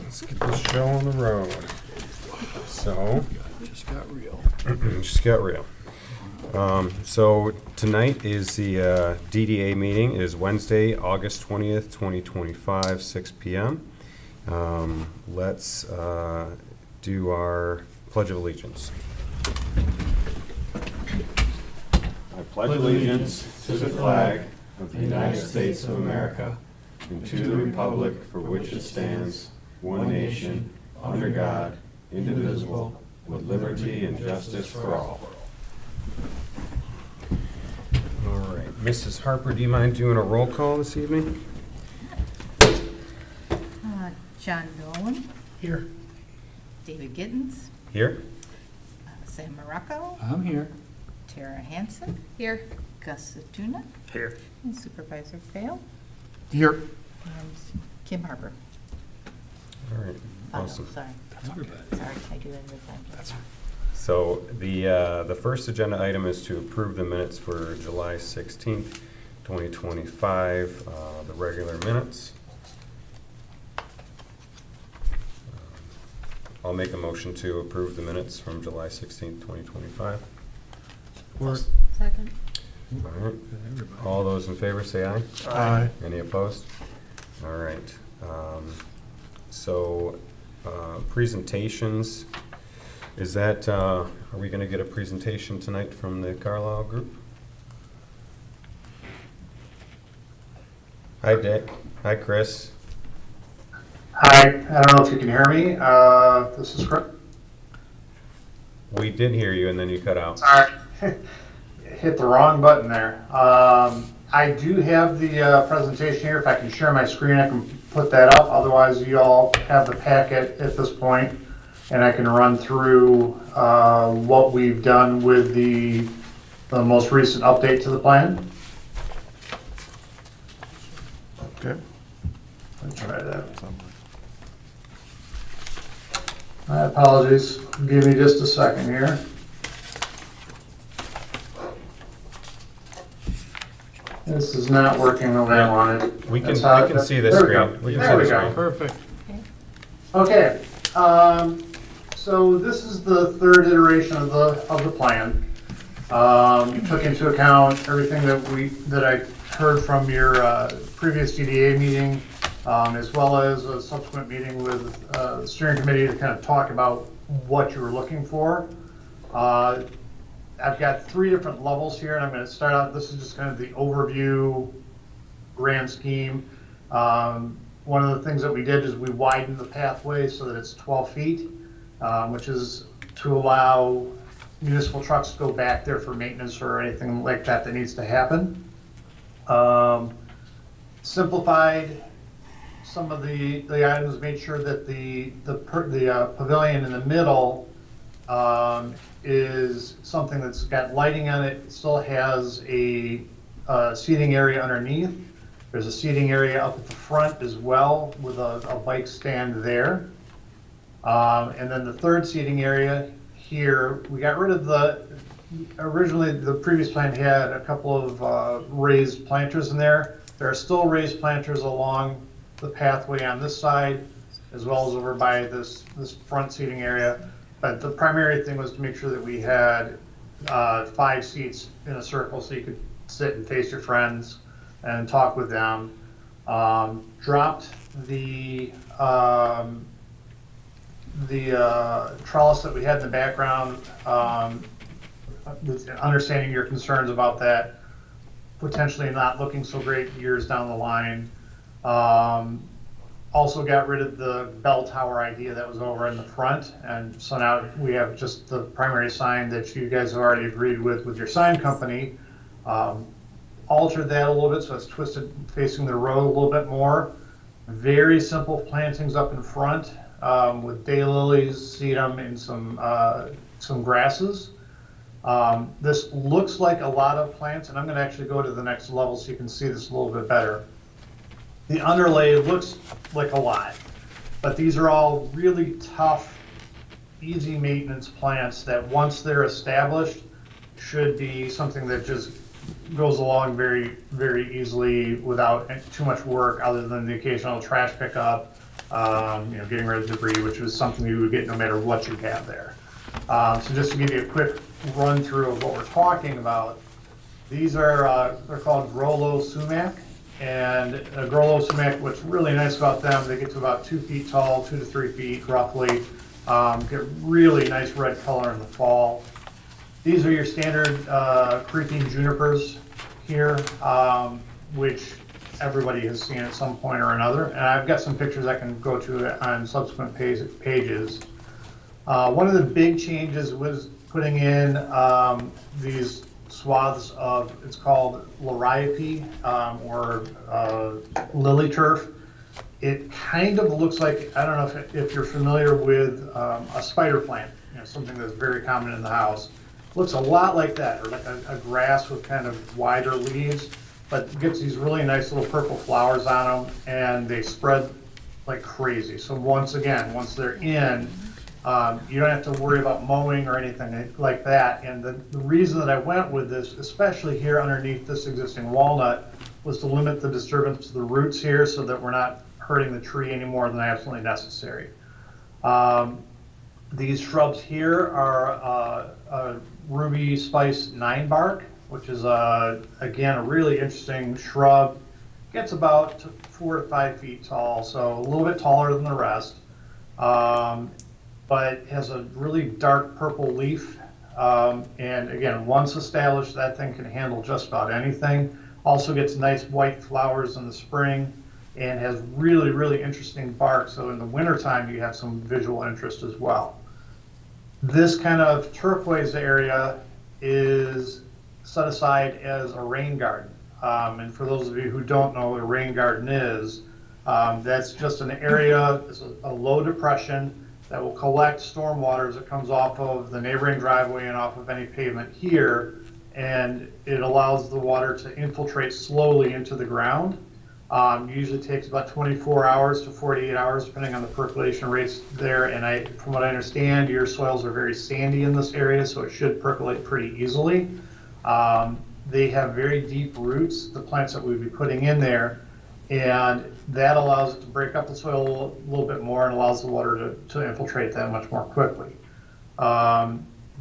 Let's get this show on the road. So, Just got real. just got real. So tonight is the DDA meeting. It is Wednesday, August 20th, 2025, 6 p.m. Let's do our Pledge of Allegiance. I pledge allegiance to the flag of the United States of America and to the republic for which it stands, one nation, under God, indivisible, with liberty and justice for all. All right, Mrs. Harper, do you mind doing a roll call this evening? John Nolan, Here. David Gittens, Here? Sam Morocco, I'm here. Tara Hansen. Here. Gus Satuna. Here. And Supervisor Fail. Here. And Kim Harper. All right, Oh, no, awesome. sorry. Everybody. Sorry, I do that every time. That's So the first agenda item is to approve the minutes for July 16th, 2025, the regular minutes. I'll make a motion to approve the minutes from July 16th, 2025. Second. All right, all those in favor say aye. Aye. Any opposed? All right. So presentations, is that, are we going to get a presentation tonight from the Carlisle group? Hi, Dick. Hi, Chris. Hi, I don't know if you can hear me. This is Chris. We did hear you, and then you cut out. Sorry, hit the wrong button there. I do have the presentation here. If I can share my screen, I can put that up. Otherwise, you all have the packet at this point, and I can run through what we've done with the most recent update to the plan. Okay. Let's try that. My apologies. Give me just a second here. This is not working the way I wanted. We can That's how- see the there we screen. go. We can There see we the go. screen. Perfect. Okay, so this is the third iteration of the plan. Took into account everything that I heard from your previous DDA meeting, as well as a subsequent meeting with the steering committee to kind of talk about what you were looking for. I've got three different levels here, and I'm going to start out. This is just kind of the overview, grand scheme. One of the things that we did is we widened the pathway so that it's 12 feet, which is to allow municipal trucks to go back there for maintenance or anything like that that needs to happen. Simplified some of the items, made sure that the pavilion in the middle is something that's got lighting on it. It still has a seating area underneath. There's a seating area up at the front as well with a bike stand there. And then the third seating area here, we got rid of originally the previous plan had a couple of raised planters in there. There are still raised planters along the pathway on this side, as well as over by this front seating area. But the primary thing was to make sure that we had 5 seats in a circle so you could sit and face your friends and talk with them. Dropped the trellis that we had in the background, with understanding your concerns about that potentially not looking so great years down the line. Also got rid of the bell tower idea that was over in the front, and so now we have just the primary sign that you guys have already agreed with your sign company. Altered that a little bit so it's twisted facing the road a little bit more. Very simple plantings up in front, with daylilies, sedum, and some grasses. This looks like a lot of plants, and I'm going to actually go to the next level so you can see this a little bit better. The underlay looks like a lot, but these are all really tough, easy maintenance plants that once they're established should be something that just goes along very, very easily without too much work other than the occasional trash pickup getting rid of debris, which is something you would get no matter what you have there. So just to give you a quick run through of what we're talking about, these are, they're called Grollo sumac. And a Grollo sumac, what's really nice about them, they get to about 2 feet tall, 2 to 3 feet roughly, get really nice red color in the fall. These are your standard creeping junipers here, which everybody has seen at some point or another. And I've got some pictures I can go to on subsequent pages. One of the big changes was putting in these swaths of, it's called liriope, or lily turf. It kind of looks like, I don't know if you're familiar with a spider plant, something that's very common in the house. Looks a lot like that, or like a grass with kind of wider leaves, but gets these really nice little purple flowers on them, and they spread like crazy. So once they're in, you don't have to worry about mowing or anything like that. And the reason that I went with this, especially here underneath this existing walnut, was to limit the disturbance to the roots here so that we're not hurting the tree any more than absolutely necessary. These shrubs here are ruby spice 9-bark, which is again a really interesting shrub. Gets about 4 to 5 feet tall, so a little bit taller than the rest, but has a really dark purple leaf. And again, once established, that thing can handle just about anything. Also gets nice white flowers in the spring and has really, really interesting bark. So in the wintertime, you have some visual interest as well. This kind of turquoise area is set aside as a rain garden. And for those of you who don't know what a rain garden is, that's just an area, it's a low depression that will collect storm water as it comes off of the neighboring driveway and off of any pavement here. And it allows the water to infiltrate slowly into the ground. Usually takes about 24 hours to 48 hours, depending on the percolation rates there. And from what I understand, your soils are very sandy in this area, so it should percolate pretty easily. They have very deep roots, the plants that we'd be putting in there, and that allows it to break up the soil a little bit more and allows the water to infiltrate that much more quickly.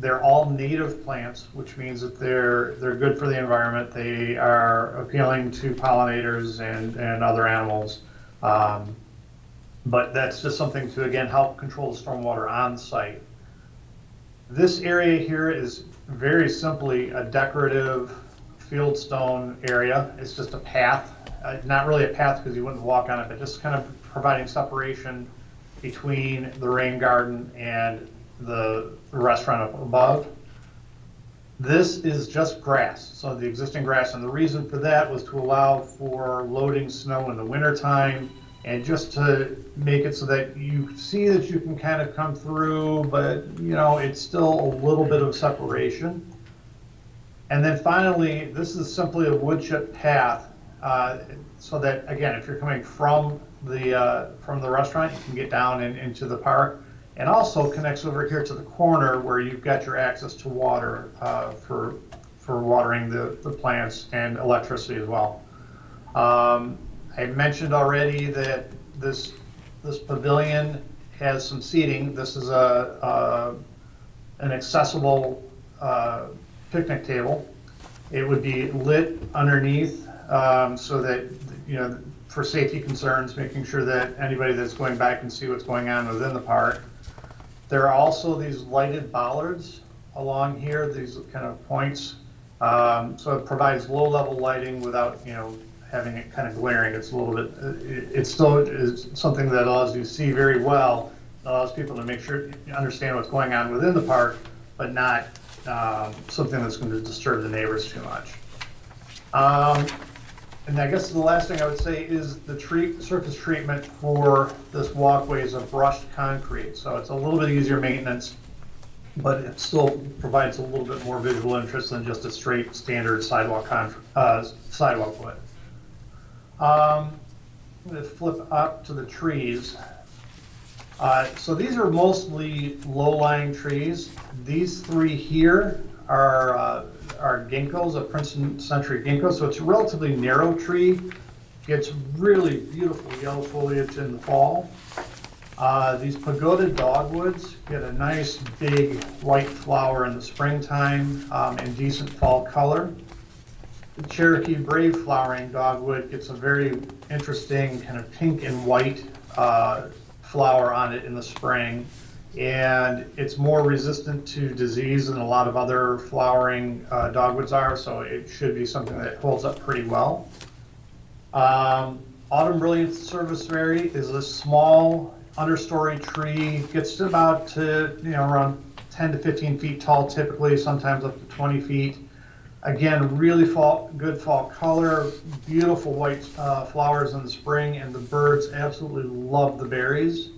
They're all native plants, which means that they're good for the environment. They are appealing to pollinators and other animals. But that's just something to, again, help control the stormwater on site. This area here is very simply a decorative fieldstone area. It's just a path, not really a path because you wouldn't walk on it, but just kind of providing separation between the rain garden and the restaurant up above. This is just grass, so the existing grass, and the reason for that was to allow for loading snow in the wintertime and just to make it so that you see that you can kind of come through, but it's still a little bit of separation. And then finally, this is simply a wood chip path, so that, again, if you're coming from the restaurant, you can get down into the park. And also connects over here to the corner where you've got your access to water for watering the plants and electricity as well. I mentioned already that this pavilion has some seating. This is an accessible picnic table. It would be lit underneath so that, for safety concerns, making sure that anybody that's going by can see what's going on within the park. There are also these lighted bollards along here, these kind of points. So it provides low-level lighting without, having it kind of glaring. It's a little bit, it still is something that allows you to see very well, allows people to make sure you understand what's going on within the park, but not something that's going to disturb the neighbors too much. And I guess the last thing I would say is the surface treatment for this walkway is a brushed concrete. So it's a little bit easier maintenance, but it still provides a little bit more visual interest than just a straight standard sidewalk wood. I'm going to flip up to the trees. So these are mostly low-lying trees. These three here are ginkgos, a Princeton century ginkgo. So it's a relatively narrow tree gets really beautiful yellow foliage in the fall. These pagoda dogwoods get a nice big white flower in the springtime and decent fall color. The Cherokee Brave flowering dogwood gets a very interesting kind of pink and white flower on it in the spring, and it's more resistant to disease than a lot of other flowering dogwoods are, so it should be something that holds up pretty well. Autumn Brilliant Serviceberry is a small understory tree, gets to about around 10 to 15 feet tall typically, sometimes up to 20 feet. Again, really good fall color, beautiful white flowers in the spring, and the birds absolutely love the berries.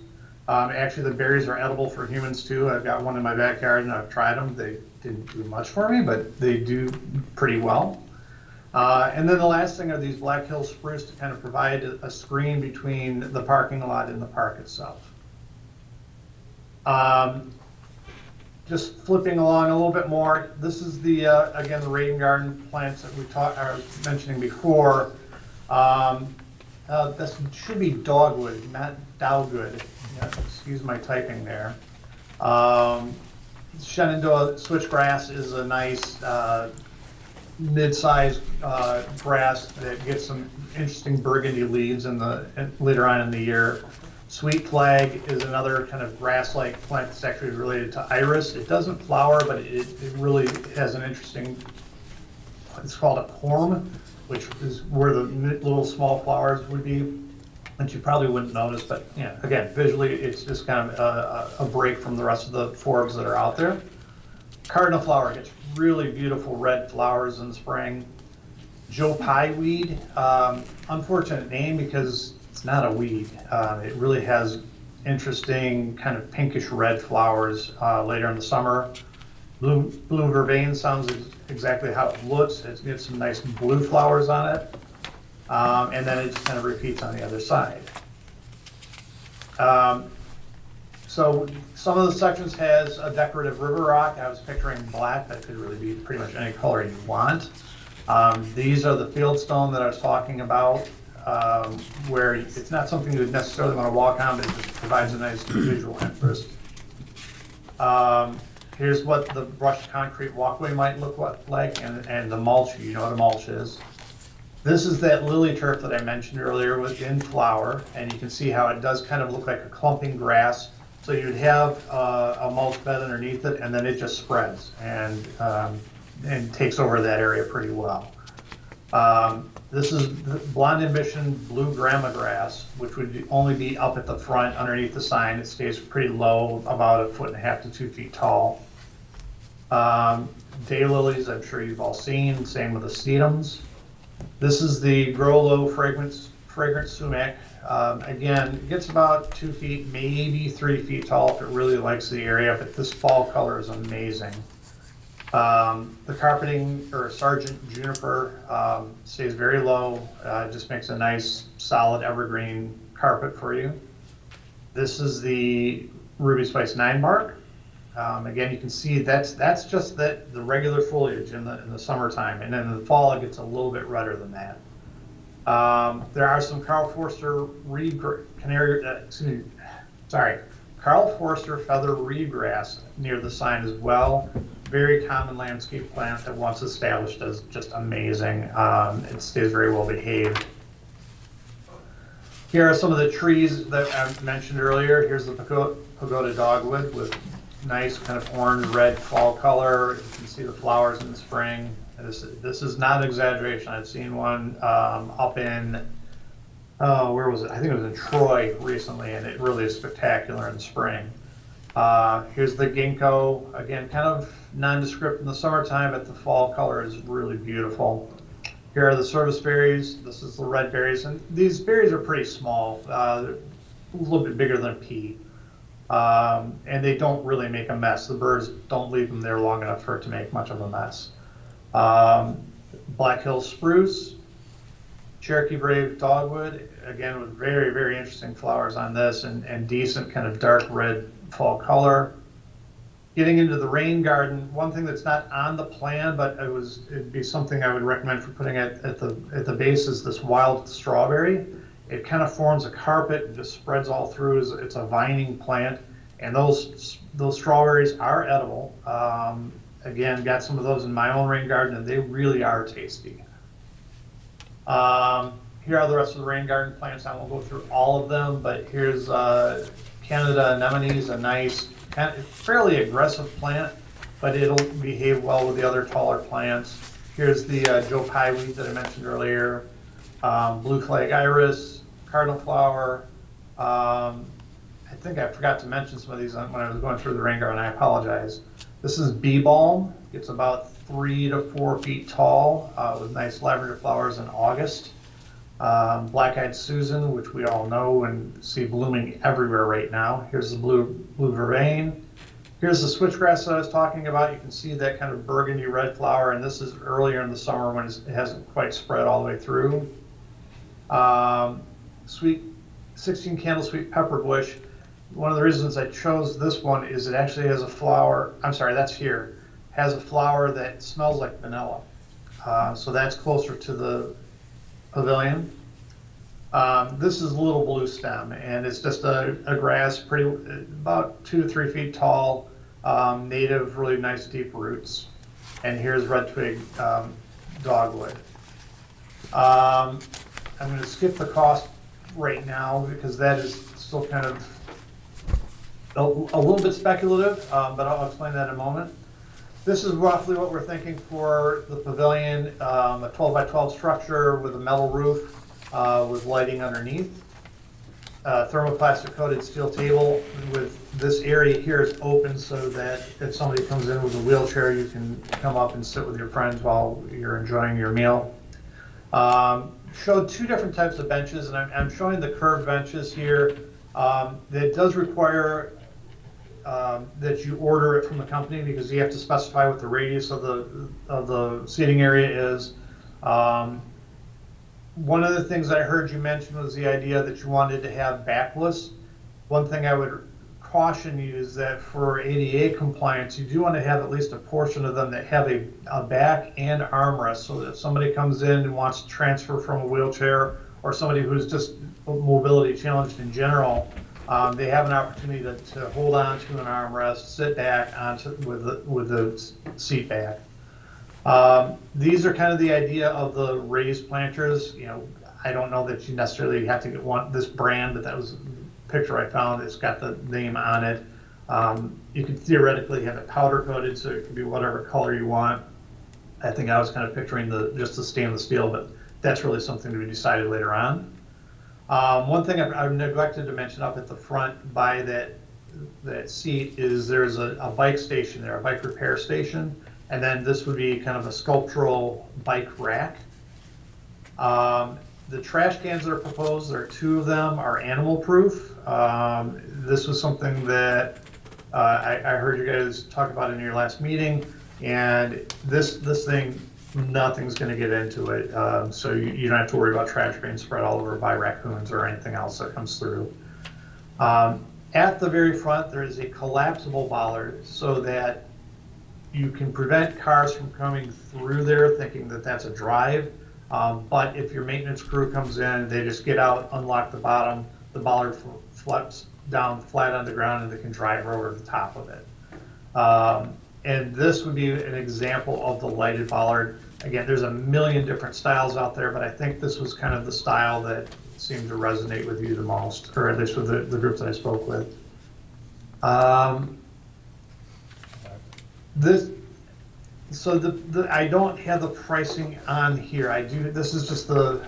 Actually, the berries are edible for humans too. I've got one in my backyard and I've tried them. They didn't do much for me, but they do pretty well. And then the last thing are these Black Hill spruce to kind of provide a screen between the parking lot and the park itself. Just flipping along a little bit more, this is the, again, the rain garden plants that we mentioning before. This should be dogwood, not dogwood. Yeah, excuse my typing there. Shenandoah switchgrass is a nice mid-sized grass that gets some interesting burgundy leaves later on in the year. Sweet flag is another kind of grass-like plant that's actually related to iris. It doesn't flower, but it really has an interesting, it's called a corm, which is where the little small flowers would be, which you probably wouldn't notice, but yeah, again, visually, it's just kind of a break from the rest of the forbs that are out there. Cardinal flower gets really beautiful red flowers in spring. Joe Pye weed, unfortunate name because it's not a weed. It really has interesting kind of pinkish red flowers later in the summer. Blue vervain sounds exactly how it looks. It gets some nice blue flowers on it. And then it just kind of repeats on the other side. So some of the sections has a decorative river rock. I was picturing black. That could really be pretty much any color you want. These are the fieldstone that I was talking about, where it's not something you would necessarily want to walk on, but it just provides a nice visual interest. Here's what the brushed concrete walkway might look like, and the mulch, you know what a mulch is. This is that lily turf that I mentioned earlier within flower, and you can see how it does kind of look like a clumping grass. So you'd have a mulch bed underneath it, and then it just spreads and takes over that area pretty well. This is the Blonde Ambition Blue Grama Grass, which would only be up at the front underneath the sign. It stays pretty low, about 1.5 to 2 feet tall. Daylilies, I'm sure you've all seen, same with the sedums. This is the Grow Low Fragrant Sumac. Again, it gets about 2 feet, maybe 3 feet tall if it really likes the area, but this fall color is amazing. The carpeting, or Sargent Juniper, stays very low, just makes a nice solid evergreen carpet for you. This is the Ruby Spice 9 bark. Again, you can see that's just the regular foliage in the summertime, and then in the fall it gets a little bit redder than that. There are some Carl Forster Carl Forster feather reedgrass near the sign as well. Very common landscape plant that once established is just amazing. It stays very well behaved. Here are some of the trees that I mentioned earlier. Here's the pagoda dogwood with nice kind of orange-red fall color. You can see the flowers in the spring. This is not an exaggeration. I've seen one up in, where was it? I think it was in Troy recently, and it really is spectacular in the spring. Here's the ginkgo, again, kind of nondescript in the summertime, but the fall color is really beautiful. Here are the service berries. This is the red berries, and these berries are pretty small. They're a little bit bigger than a pea. And they don't really make a mess. The birds don't leave them there long enough for it to make much of a mess. Black Hill spruce, Cherokee Brave dogwood, again with very, very interesting flowers on this and decent kind of dark red fall color. Getting into the rain garden, one thing that's not on the plan, but it'd be something I would recommend for putting at the base is this wild strawberry. It kind of forms a carpet and just spreads all through. It's a vining plant, and those strawberries are edible. Again, got some of those in my own rain garden, and they really are tasty. Here are the rest of the rain garden plants. I won't go through all of them, but here's Canada anemones, a nice, fairly aggressive plant, but it'll behave well with the other taller plants. Here's the Joe Pye weed that I mentioned earlier, blue flag iris, cardinal flower. I think I forgot to mention some of these when I was going through the rain garden. I apologize. This is bee balm. It's about 3 to 4 feet tall with nice lavender flowers in August. Black-eyed Susan, which we all know and see blooming everywhere right now. Here's the blue vervain. Here's the switchgrass that I was talking about. You can see that kind of burgundy red flower, and this is earlier in the summer when it hasn't quite spread all the way through. Sweet 16 candle sweet pepper bush. One of the reasons I chose this one is it actually has a flower. I'm sorry, that's here. Has a flower that smells like vanilla. So that's closer to the pavilion. This is little blue stem, and it's just a grass, about 2 to 3 feet tall, native, really nice deep roots. And here's red twig dogwood. I'm going to skip the cost right now because that is still kind of a little bit speculative, but I'll explain that in a moment. This is roughly what we're thinking for the pavilion, a 12 by 12 structure with a metal roof with lighting underneath. Thermoplastic coated steel table with this area here is open so that if somebody comes in with a wheelchair, you can come up and sit with your friends while you're enjoying your meal. Showed 2 different types of benches, and I'm showing the curved benches here. That does require that you order it from the company because you have to specify what the radius of the seating area is. One of the things I heard you mention was the idea that you wanted to have backless. One thing I would caution you is that for ADA compliance, you do want to have at least a portion of them that have a back and armrest, so that if somebody comes in and wants to transfer from a wheelchair or somebody who's just mobility challenged in general, they have an opportunity to hold on to an armrest, sit back with the seat back. These are kind of the idea of the raised planters. You know, I don't know that you necessarily have to get this brand, but that was a picture I found. It's got the name on it. You could theoretically have it powder coated, so it can be whatever color you want. I think I was kind of picturing just the stainless steel, but that's really something to be decided later on. One thing I've neglected to mention up at the front by that seat is there's a bike station there, a bike repair station, and then this would be kind of a sculptural bike rack. The trash cans that are proposed, there are 2 of them, are animal proof. This was something that I heard you guys talk about in your last meeting, and this thing, nothing's going to get into it, so you don't have to worry about trash being spread all over by raccoons or anything else that comes through. At the very front, there is a collapsible bollard so that you can prevent cars from coming through there thinking that that's a drive. But if your maintenance crew comes in, they just get out, unlock the bottom, the bollard flips down flat on the ground, and they can drive over the top of it. And this would be an example of the lighted bollard. Again, there's a million different styles out there, but I think this was kind of the style that seemed to resonate with you the most, or at least with the group that I spoke with. I don't have the pricing on here. I do. This is just the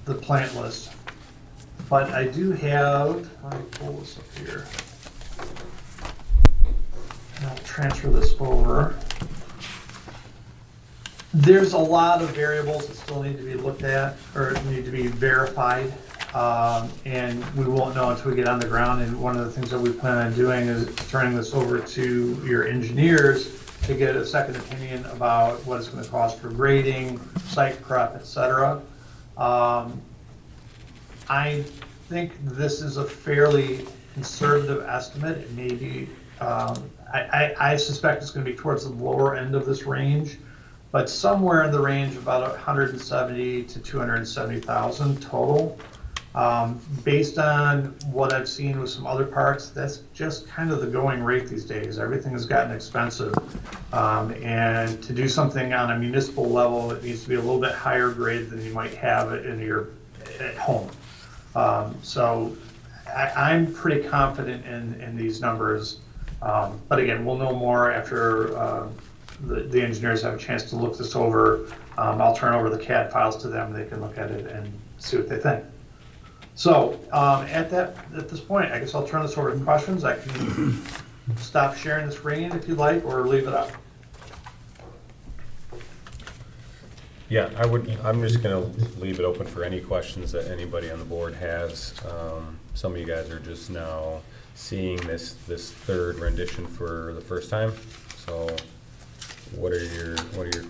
plant list, but I do have. Let me pull this up here. And I'll transfer this over. There's a lot of variables that still need to be looked at or need to be verified, and we won't know until we get on the ground. And one of the things that we plan on doing is turning this over to your engineers to get a second opinion about what it's going to cost for grading, site prep, etc. I think this is a fairly conservative estimate. It may be I suspect it's going to be towards the lower end of this range, but somewhere in the range of about 170 to 270,000 total. Based on what I've seen with some other parks, that's just kind of the going rate these days. Everything has gotten expensive. And to do something on a municipal level, it needs to be a little bit higher grade than you might have at home. So I'm pretty confident in these numbers. But again, we'll know more after the engineers have a chance to look this over. I'll turn over the CAD files to them. They can look at it and see what they think. So at this point, I guess I'll turn this over to questions. I can stop sharing the screen if you'd like, or leave it up. Yeah, I'm just gonna leave it open for any questions that anybody on the board has. Some of you guys are just now seeing this third rendition for the first time. So what are your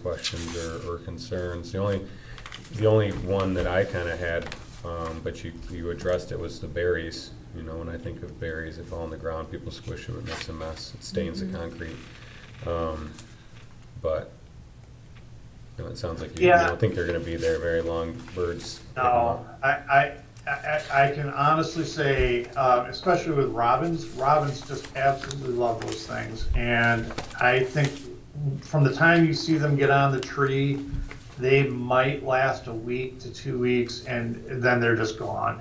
questions or concerns? The only one that I kind of had, but you addressed it, was the berries. You know, when I think of berries, they fall on the ground, people squish them, it makes a mess, it stains the concrete. But you know, it sounds like you don't think they're going to be there very long. Birds. No, I can honestly say, especially with robins just absolutely love those things. And I think from the time you see them get on the tree, they might last a week to 2 weeks, and then they're just gone.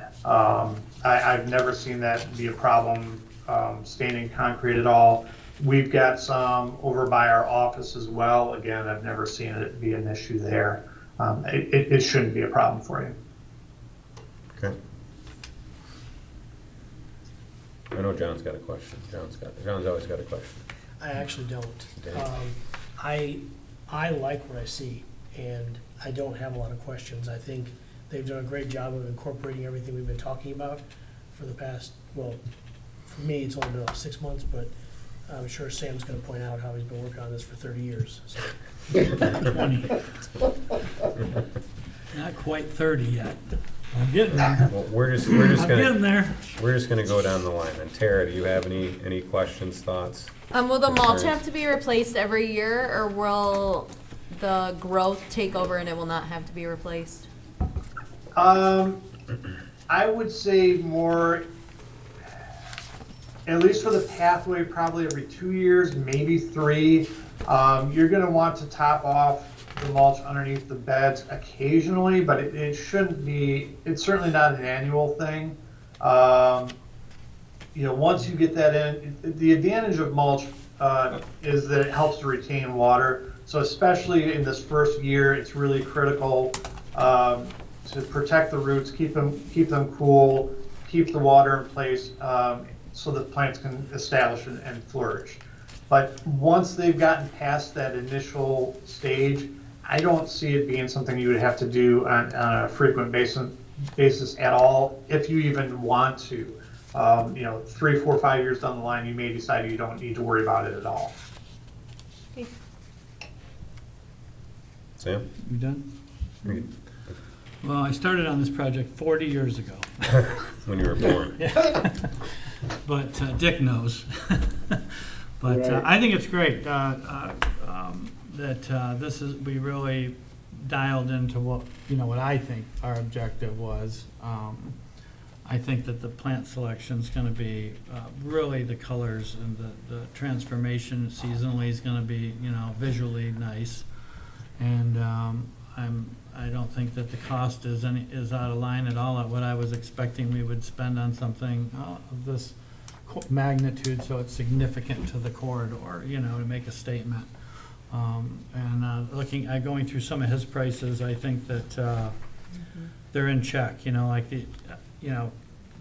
I've never seen that be a problem staining concrete at all. We've got some over by our office as well. Again, I've never seen it be an issue there. It shouldn't be a problem for you. Okay. I know John's got a question. John's always got a question. I actually don't. Okay. I like what I see, and I don't have a lot of questions. I think they've done a great job of incorporating everything we've been talking about for the past, well, for me, it's only been about 6 months, but I'm sure Sam's gonna point out how he's been working on this for 30 years, so. 20. Not quite 30 yet. I'm getting there. Well, we're just I'm getting gonna there. go down the line. And Tara, do you have any questions, thoughts? Will the mulch concerns? have to be replaced every year, or will the growth take over and it will not have to be replaced? I would say more, at least for the pathway, probably every 2 years, maybe 3. You're going to want to top off the mulch underneath the beds occasionally, but it shouldn't be, it's certainly not an annual thing. You know, once you get that in, the advantage of mulch is that it helps to retain water. So especially in this first year, it's really critical to protect the roots, keep them cool, keep the water in place, so that plants can establish and flourish. But once they've gotten past that initial stage, I don't see it being something you would have to do on a frequent basis at all, if you even want to. You know, 3, 4, 5 years down the line, you may decide you don't need to worry about it at all. Okay. Sam? You done? You- Well, I started on this project 40 years ago. When you were born. But Dick knows. But I think it's great that we really dialed into what I think our objective was. I think that the plant selection is going to be really the colors, and the transformation seasonally is going to be, visually nice. And I don't think that the cost is out of line at all at what I was expecting we would spend on something of this magnitude, so it's significant to the corridor, to make a statement. Going through some of his prices, I think that they're in check.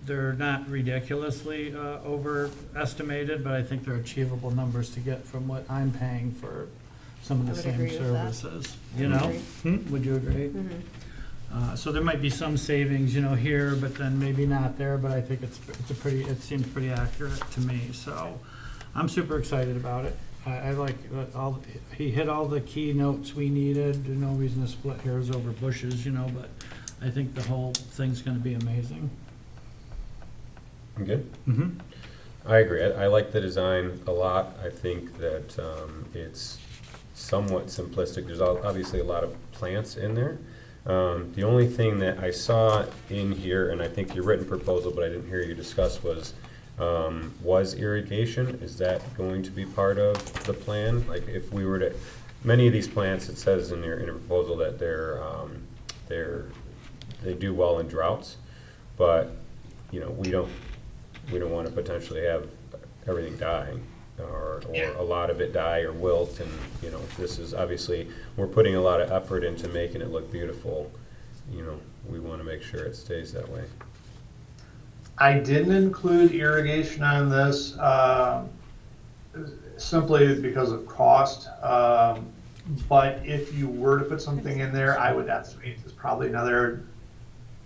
They're not ridiculously overestimated, but I think they're achievable numbers to get from what I'm paying for some of the I would same agree with that. services. Agree. Would you agree? Mm-hmm. So there might be some savings, here, but then maybe not there, but I think it seems pretty accurate to me, so I'm super excited about it. I like he hit all the key notes we needed. There's no reason to split hairs over bushes, but I think the whole thing's gonna be amazing. I'm good. Mm-hmm. I agree. I like the design a lot. I think that it's somewhat simplistic. There's obviously a lot of plants in there. The only thing that I saw in here, and I think your written proposal, but I didn't hear you discuss, was irrigation. Is that going to be part of the plan? Like if we were to, many of these plants, it says in your proposal that they do well in droughts, but we don't want to potentially have everything die or a lot of it die or wilt, and this is obviously, we're putting a lot of effort into making it look beautiful. We want to make sure it stays that way. I didn't include irrigation on this simply because of cost. But if you were to put something in there, I would estimate it's probably another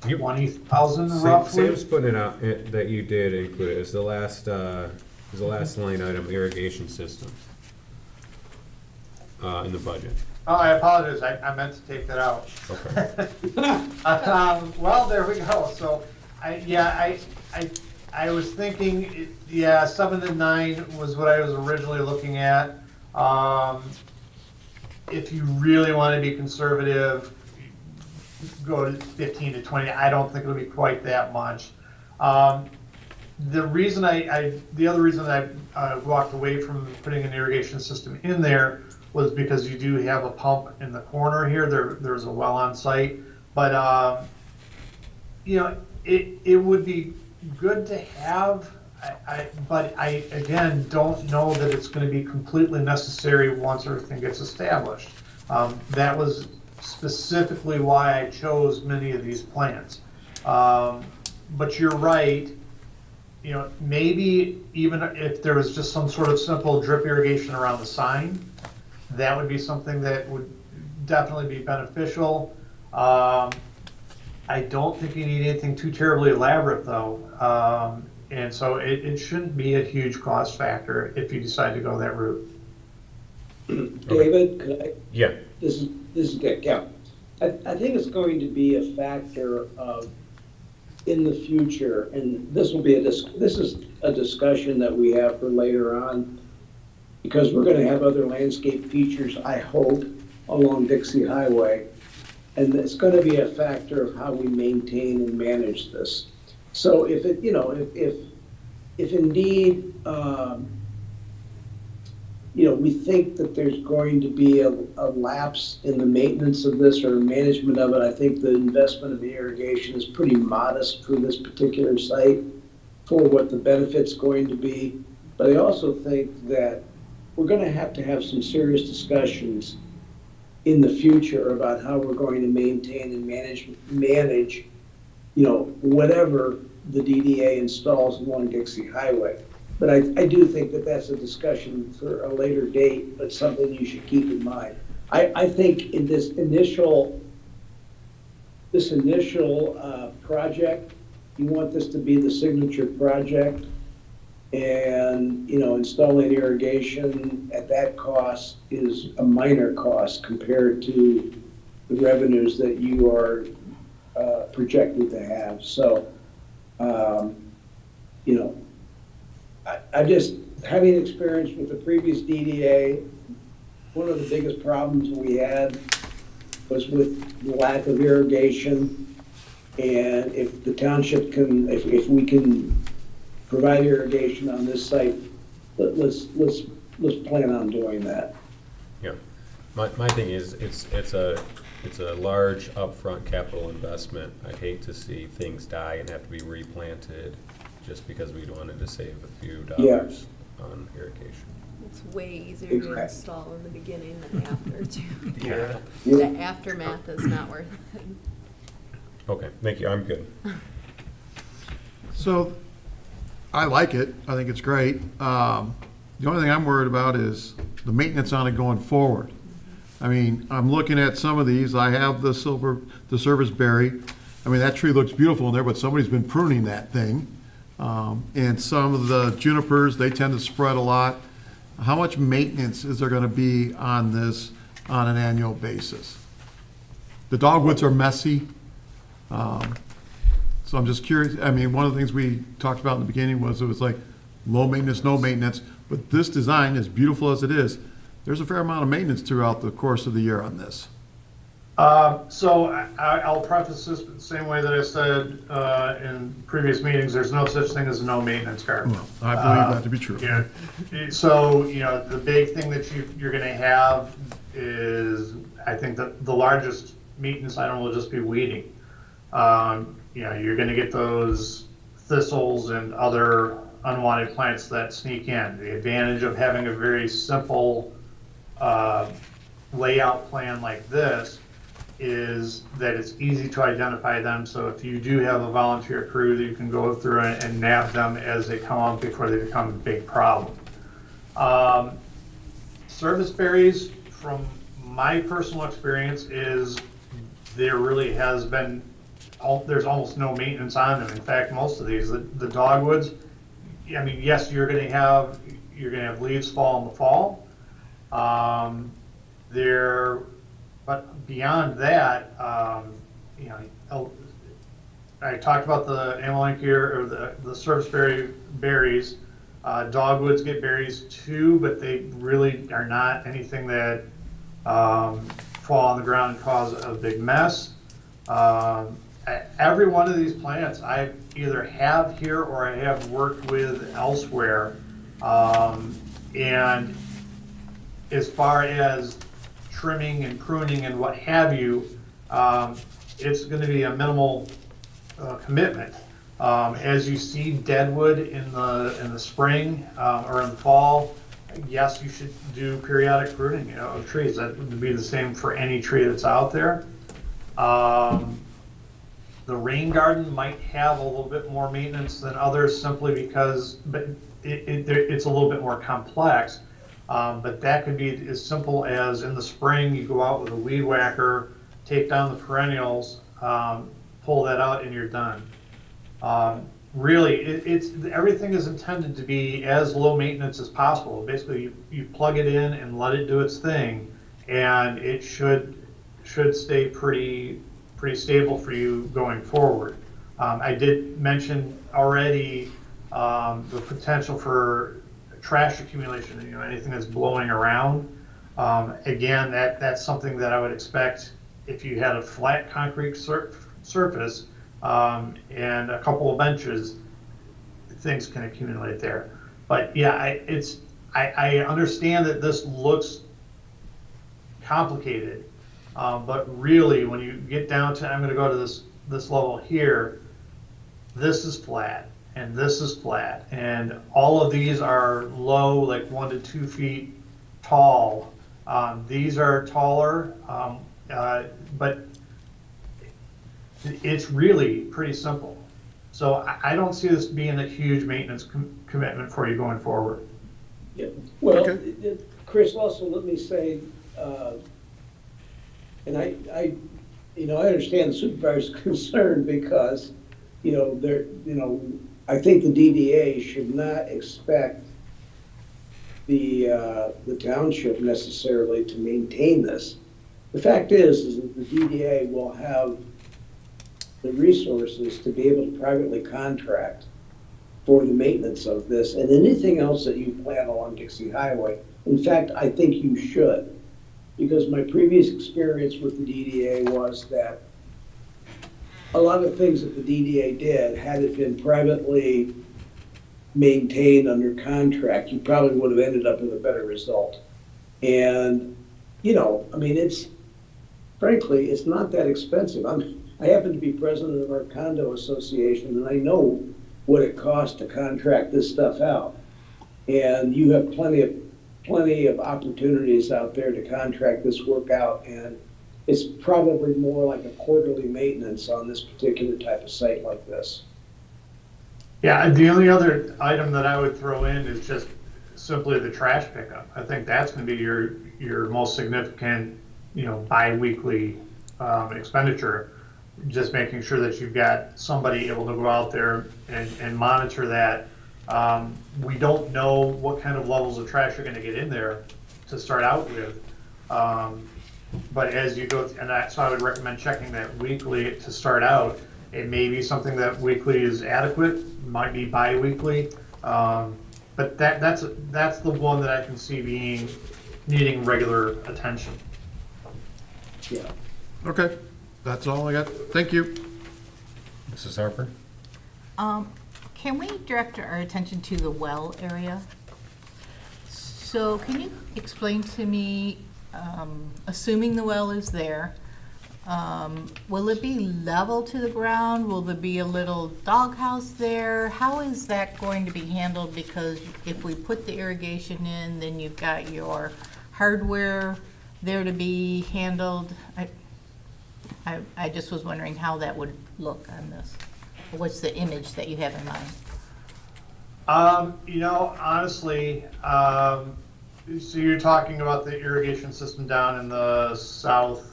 20,000 roughly. Sam's putting it out that you did include it. Is the last line item irrigation system in the budget? Oh, I apologize. I meant to take that out. Okay. Well, there we go. So, I was thinking, 7 to 9 was what I was originally looking at. If you really want to be conservative, go to 15 to 20. I don't think it'll be quite that much. The other reason I walked away from putting an irrigation system in there was because you do have a pump in the corner here. There's a well on site, but it would be good to have. But I again don't know that it's going to be completely necessary once everything gets established. That was specifically why I chose many of these plants. But you're right. Maybe even if there was just some sort of simple drip irrigation around the sign, that would be something that would definitely be beneficial. I don't think you need anything too terribly elaborate though. And so it shouldn't be a huge cost factor if you decide to go that route. David, could I? Yeah. This is Dick, yeah. I think it's going to be a factor of, in the future, and this is a discussion that we have for later on, because we're gonna have other landscape features, I hope, along Dixie Highway. And it's gonna be a factor of how we maintain and manage this. So if indeed, we think that there's going to be a lapse in the maintenance of this or management of it, I think the investment of the irrigation is pretty modest for this particular site for what the benefit's going to be. But I also think that we're going to have some serious discussions in the future about how we're going to maintain and manage, whatever the DDA installs along Dixie Highway. But I do think that that's a discussion for a later date, but something you should keep in mind. I think in this initial project, you want this to be the signature project, and installing irrigation at that cost is a minor cost compared to the revenues that you are projected to have. So, I just, having experience with the previous DDA, one of the biggest problems we had was with the lack of irrigation. And if the township if we can provide irrigation on this site, let's plan on doing that. Yeah. My thing is, it's a large upfront capital investment. I'd hate to see things die and have to be replanted just because we wanted to save a few dollars on irrigation. It's way easier to Exactly. install in the beginning than after too. Yeah. The aftermath is not worth it. Okay, thank you. I'm good. So, I like it. I think it's great. The only thing I'm worried about is the maintenance on it going forward. I mean, I'm looking at some of these. I have the service berry. I mean, that tree looks beautiful in there, but somebody's been pruning that thing. And some of the junipers, they tend to spread a lot. How much maintenance is there gonna be on this on an annual basis? The dogwoods are messy. So I'm just curious, I mean, one of the things we talked about in the beginning was, it was like, low maintenance, no maintenance, but this design, as beautiful as it is, there's a fair amount of maintenance throughout the course of the year on this. So I'll preface this the same way that I said in previous meetings, there's no such thing as a no maintenance garden. Well, I believe that to be true. Yeah, so, the big thing that you're gonna have is, I think the largest maintenance item will just be weeding. You're gonna get those thistles and other unwanted plants that sneak in. The advantage of having a very simple layout plan like this is that it's easy to identify them. So if you do have a volunteer crew, that you can go through and nab them as they come up before they become a big problem. Service berries, from my personal experience, is there really has been, there's almost no maintenance on them. In fact, most of these, the dogwoods, I mean, yes, you're gonna have leaves fall in the fall. But beyond that, I talked about the Amelanchier, or the serviceberry berries. Dogwoods get berries too, but they really are not anything that fall on the ground and cause a big mess. Every one of these plants I either have here or I have worked with elsewhere. And as far as trimming and pruning and what have you, it's going to be a minimal commitment. As you see deadwood in the spring or in the fall, yes, you should do periodic pruning of trees. That would be the same for any tree that's out there. The rain garden might have a little bit more maintenance than others, simply because, but it's a little bit more complex. But that could be as simple as, in the spring, you go out with a weed whacker, take down the perennials, pull that out, and you're done. Really, everything is intended to be as low maintenance as possible. Basically, you plug it in and let it do its thing, and it should stay pretty stable for you going forward. I did mention already the potential for trash accumulation, anything that's blowing around. Again, that's something that I would expect if you had a flat concrete surface and a couple of benches, things can accumulate there. But yeah, I understand that this looks complicated, but really, when you get down to, I'm going to go to this level here, this is flat, and this is flat, and all of these are low, like 1 to 2 feet tall. These are taller, but it's really pretty simple. So I don't see this being a huge maintenance commitment for you going forward. Yeah, well, Okay. Chris, also let me say, and I understand the supervisor's concern, because, I think the DDA should not expect the township necessarily to maintain this. The fact is that the DDA will have the resources to be able to privately contract for the maintenance of this and anything else that you plan along Dixie Highway. In fact, I think you should, because my previous experience with the DDA was that a lot of things that the DDA did, had it been privately maintained under contract, you probably would have ended up with a better result. And, frankly, it's not that expensive. I happen to be president of our condo association, and I know what it costs to contract this stuff out. And you have plenty of opportunities out there to contract this work out, and it's probably more like a quarterly maintenance on this particular type of site like this. Yeah, the only other item that I would throw in is just simply the trash pickup. I think that's going to be your most significant, bi-weekly expenditure. Just making sure that you've got somebody able to go out there and monitor that. We don't know what kind of levels of trash you're going to get in there to start out with. But as you go, so I would recommend checking that weekly to start out. It may be something that weekly is adequate, might be bi-weekly. But that's the one that I can see needing regular attention. Yeah. Okay, that's all I got. Thank you. Mrs. Harper? Can we direct our attention to the well area? So can you explain to me, assuming the well is there, will it be level to the ground? Will there be a little doghouse there? How is that going to be handled? Because if we put the irrigation in, then you've got your hardware there to be handled. I just was wondering how that would look on this. What's the image that you have in mind? Honestly, so you're talking about the irrigation system down in the south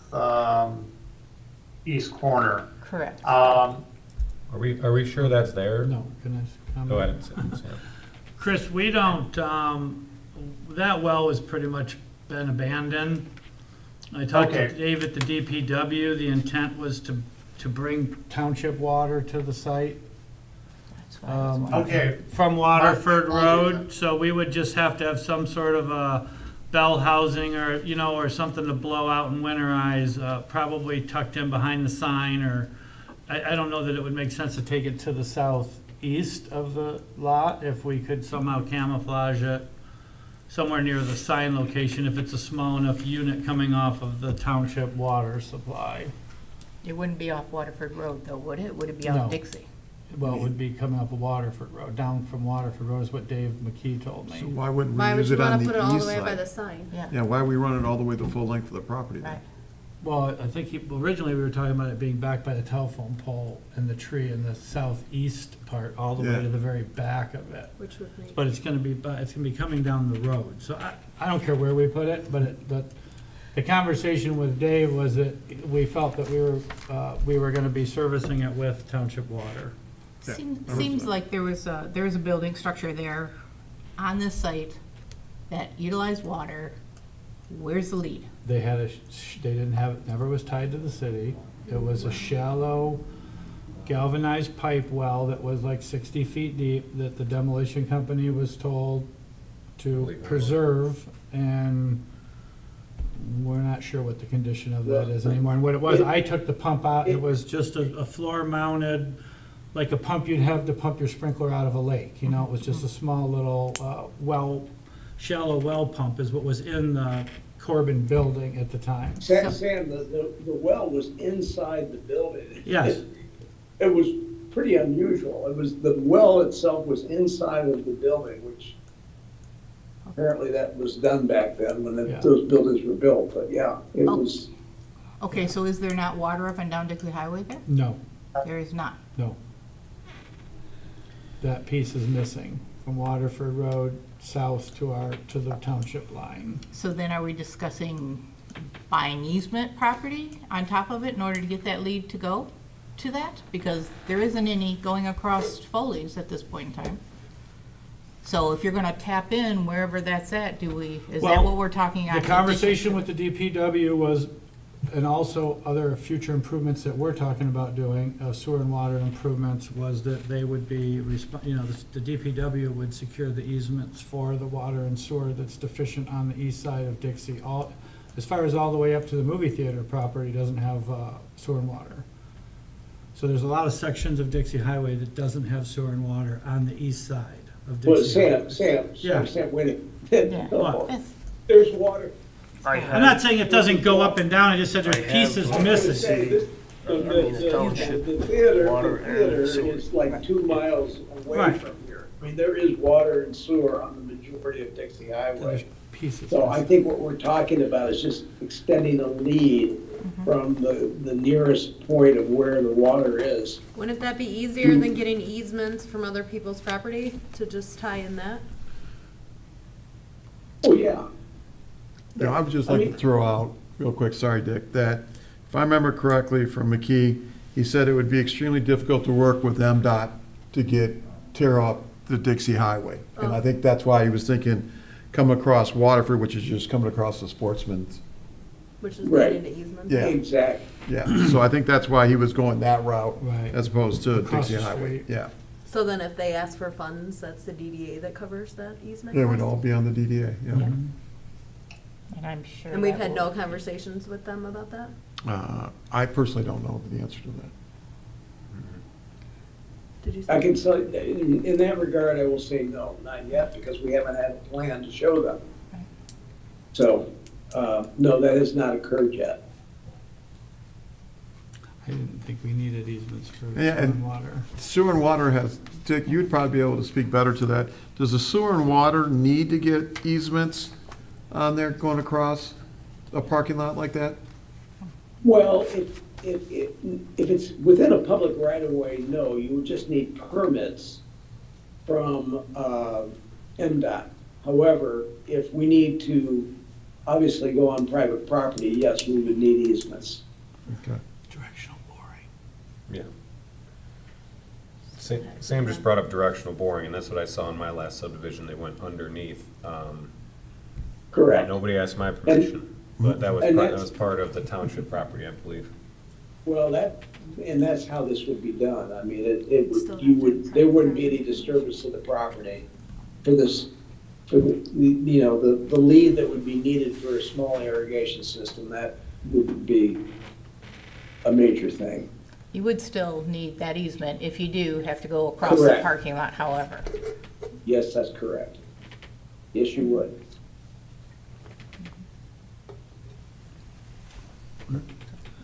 east corner. Correct. Are we sure that's there? No, can I comment? Go ahead. Sam. Chris, we don't, that well has pretty much been abandoned. I talked to Okay. Dave at the DPW, the intent was to bring township water to the site. That's what I was wondering. Okay. From Waterford I'll do Road, so we would just have to have some sort of a bell housing or, or something to blow out and winterize, probably tucked in behind the sign, or, I don't know that it would make sense to take it to the southeast of the lot, if we could somehow camouflage it somewhere near the sign location, if it's a small enough unit coming off of the township water supply. It wouldn't be off Waterford Road though, would it? Would it be No. off Dixie? Well, it would be coming off of Waterford Road, down from Waterford Road is what Dave McKee told So me. why wouldn't we Why would use you it on wanna the put it all the east way by the side? sign? Yeah, Yeah, why are we running all the way the full length of the property then? right. Well, I think originally we were talking about it being back by the telephone pole and the tree in the southeast part, all the way Yeah. to the very back of it. Which would make. But it's gonna be coming down the road, so I don't care where we put it, but the conversation with Dave was that we felt that we were gonna be servicing it with township water. Yeah, Seems, I was- seems like there was a building structure there on this site that utilized water. Where's the lead? They had they didn't have, it never was tied to the city. It was a shallow galvanized pipe well that was like 60 feet deep that the demolition company was told to preserve, and we're not sure what the condition of that is anymore. And what it was, I took the pump out, it was just a floor mounted, like a pump you'd have to pump your sprinkler out of a lake, it was just a small little shallow well pump is what was in the Corbin building at the time. Sam, the well was inside the building. Yes. It was pretty unusual. The well itself was inside of the building, which apparently that was done back then when Yeah. those buildings were built, but yeah, it Oh. was. Okay, so is there not water up and down Dixie Highway there? No, There is not. no. That piece is missing from Waterford Road south to the township line. So then are we discussing buying easement property on top of it in order to get that lead to go to that? Because there isn't any going across Foley's at this point in time. So if you're gonna tap in wherever that's at, is that Well, what we're talking on? The conversation with the DPW was, and also other future improvements that we're talking about doing, sewer and water improvements, was that they would be, the DPW would secure the easements for the water and sewer that's deficient on the east side of Dixie. As far as all the way up to the movie theater property doesn't have sewer and water. So there's a lot of sections of Dixie Highway that doesn't have sewer and water on the east side of Well, Dixie. Highway. Yeah. Sam, wait Yeah. a minute. What? Yes. There's water. I'm not saying it doesn't go up and down, I just said there's pieces I was gonna say, missing. this- the township The theater water and sewer. is like 2 miles away Right. from here. I mean, there is water and sewer on the majority of Dixie There's Highway. pieces So I missing. think what we're talking about is just extending a lead from the nearest point of where the water is. Wouldn't that be easier than getting easements from other people's property to just tie in that? Oh, yeah. I would just like to throw out, real quick, sorry, Dick, that if I remember correctly from McKee, he said it would be extremely difficult to work with MDOT to tear up the Dixie Highway. And I think that's why he was thinking, come across Waterford, which is just coming across the Sportsman's. Which is Right. leading to easement? Yeah. Exactly. Yeah, so I think that's why he was going that route Right. as opposed to Across Dixie the Highway. street. Yeah, So then if they ask for funds, that's the DDA that covers that easement? It would cost? all be on the DDA, yeah. And I'm sure. And we've that had will- no conversations with them about that? I personally don't know the answer to that. Did you I say? can tell, in that regard, I will say no, not yet, because we haven't had a plan to show them. So, no, that has not occurred yet. I didn't think we needed easements for Yeah, and- water. Sewer and water has, Dick, you'd probably be able to speak better to that. Does the sewer and water need to get easements on there going across a parking lot like that? Well, if it's within a public right-of-way, no, you would just need permits from MDOT. However, if we need to obviously go on private property, yes, we would need easements. Okay. Directional boring. Yeah. Sam just brought up directional boring, and that's what I saw in my last subdivision. They went underneath. Correct. Nobody asked my permission, but that was, and that that's- was part of the township property, I believe. Well, and that's how this would be done. I mean, Still you have to would, have there wouldn't be private any disturbance to the property for this, for the lead that would be needed for a small irrigation system, that would be a major thing. You would still need that easement if you do have to go across the Correct. parking lot, however. Yes, that's correct. Yes, you would.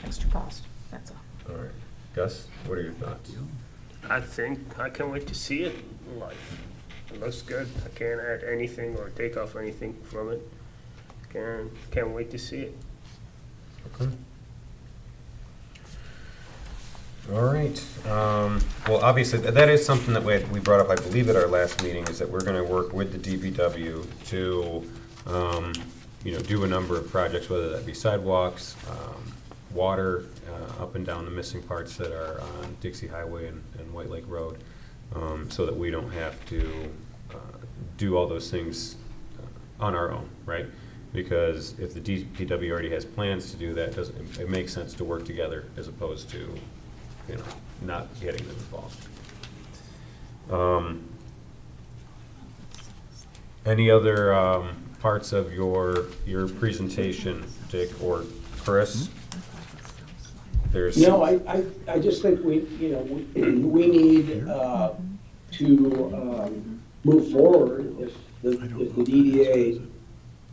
Extra cost, that's all. All right. Gus, what are your thoughts? I think, I can't wait to see it live. It looks good. I can't add anything or take off anything from it. Can't wait to see it. Okay. All right. Well, obviously, that is something that we brought up, I believe, at our last meeting, is that we're going to work with the DPW to, do a number of projects, whether that be sidewalks, water, up and down the missing parts that are on Dixie Highway and White Lake Road, so that we don't have to do all those things on our own, right? Because if the DPW already has plans to do that, it makes sense to work together as opposed to, not getting them involved. Any other parts of your presentation, Dick or Chris? There's. No, I just think we need to move forward if the DDA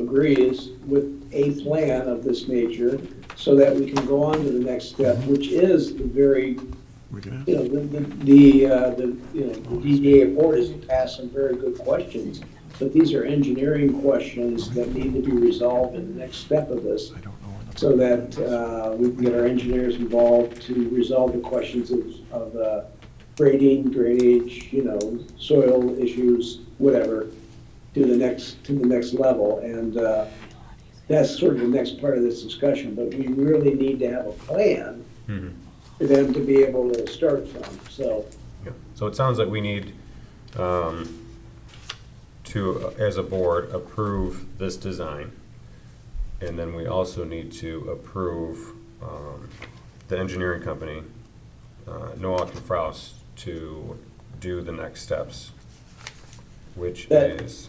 agrees with a plan of this nature, so that we can go on to the next step, which is the very, We can ask. the DDA board has asked some very good questions, but these are engineering questions that need to be resolved in the next step of this, I don't know where the- so that we can get our engineers involved to resolve the questions of grading, drainage, soil issues, whatever, to the next level. And that's sort of the next part of this discussion, but we really need to have a plan Mhm. for them to be able to start from, so. Yeah. So it sounds like we need to, as a board, approve this design. And then we also need to approve the engineering company, Noack and Fraus, to do the next steps, which That- is,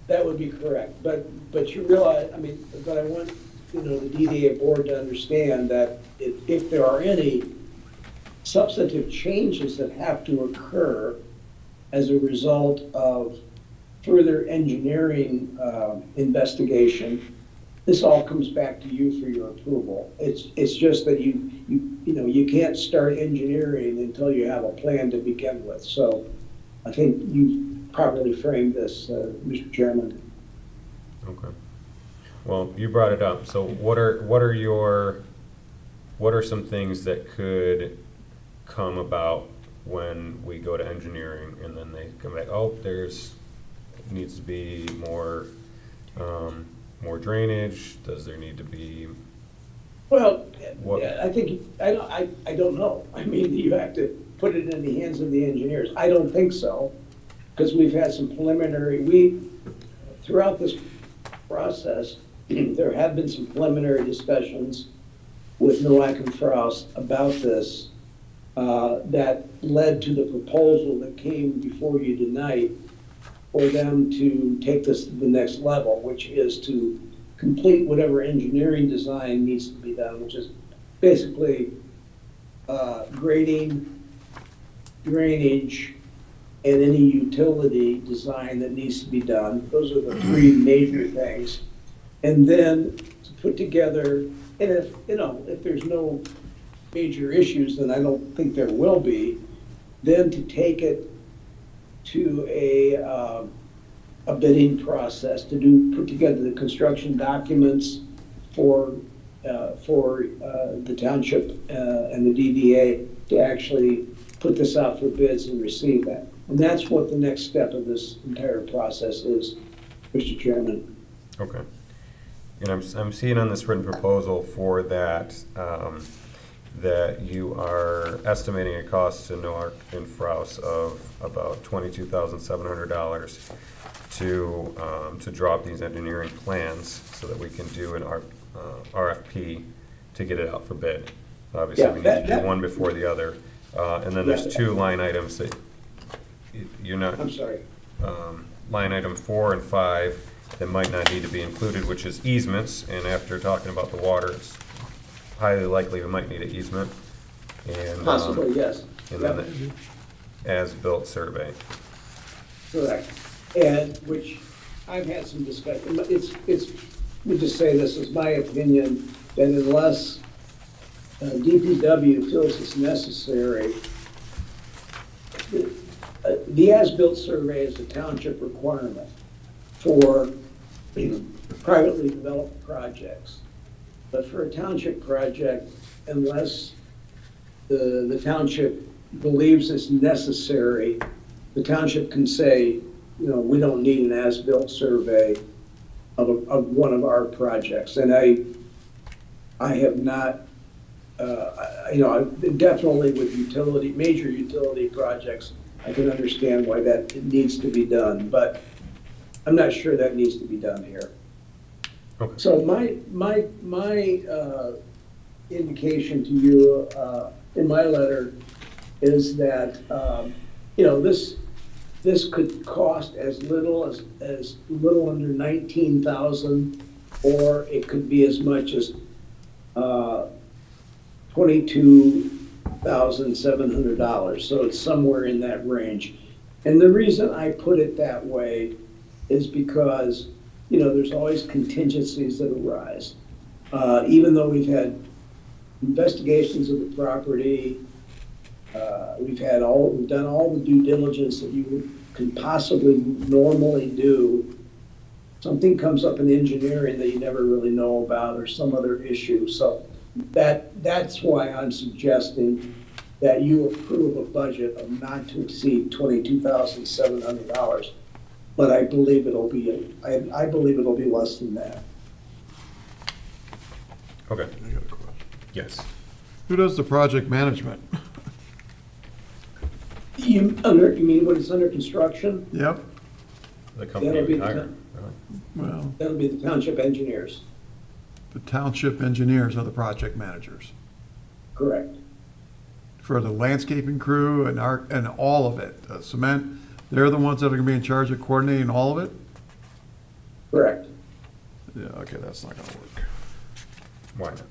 That would be correct, but you realize, but I want, the DDA board to understand that if there are any substantive changes that have to occur as a result of further engineering investigation, this all comes back to you for your approval. It's just that you can't start engineering until you have a plan to begin with. So I think you properly framed this, Mr. Chairman. okay. Well, you brought it up, so what are some things that could come about when we go to engineering and then they come back, needs to be more drainage, does there need to be, Well, What- I think, I don't know. You have to put it in the hands of the engineers. I don't think so, because we've had some throughout this process, there have been some preliminary discussions with Noack and Frost about this. that led to the proposal that came before you tonight for them to take this to the next level, which is to complete whatever engineering design needs to be done, which is basically grading, drainage, and any utility design that needs to be done. Those are the three major things. And then to put together, and if, if there's no major issues, then I don't think there will be, then to take it to a bidding process, put together the construction documents for the township and the DDA to actually put this out for bids and receive that. And that's what the next step of this entire process is, Mr. Chairman. Okay. And I'm seeing on this written proposal for that, that you are estimating a cost to Newark and Fraus of about $22,700 to draw up these engineering plans so that we can do an RFP to get it out for bid. Obviously, Yeah, we need to that- do one before the other. And then there's Yeah. two line items that you're not, I'm sorry. line item 4 and 5 that might not need to be included, which is easements, and after talking about the water, it's highly likely we might need an easement. And, Possibly, yes. and then Yep. the as-built survey. Correct. And which I've had some discussion, let me just say this is my opinion, that unless DPW feels it's necessary, the as-built survey is a township requirement for privately developed projects. But for a township project, unless the township believes it's necessary, the township can say, we don't need an as-built survey of one of our projects. And I have not, definitely with major utility projects, I can understand why that needs to be done, but I'm not sure that needs to be done here. Okay. So my indication to you in my letter is that, this could cost as little under 19,000, or it could be as much as $22,700. So it's somewhere in that range. And the reason I put it that way is because, there's always contingencies that arise. Even though we've had investigations of the property, we've done all the due diligence that you can possibly normally do. Something comes up in engineering that you never really know about, or some other issue. So that's why I'm suggesting that you approve a budget of not to exceed $22,700. But I believe it'll be less than that. Okay, I got a question. yes. Who does the project management? You mean when it's under construction? Yep, The company That'll be we the hire. town. well, That'll be the township engineers, the township engineers are the project managers. correct? For the landscaping crew and all of it, cement, they're the ones that are gonna be in charge of coordinating all of it? Correct. Yeah, okay, that's not gonna work, Why not?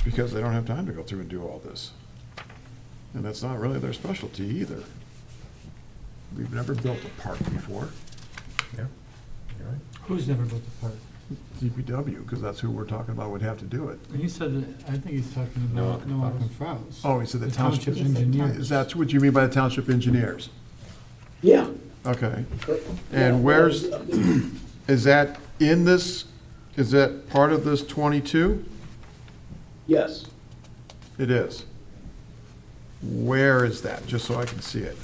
because they don't have time to go through and do all this. And that's not really their specialty either. We've never built a park before, Yeah, you're right. Who's never built a park? DPW, because that's who we're talking about would have to do it. He said, I think he's talking Noah about Noah and Fraus. Oh, he said the The township. township engineers. Is that what you mean by the township engineers? Yeah. Okay. Yeah, And where's, well, is that in this, is that part of this 22? Yes. It is. Where is that, just so I can see it?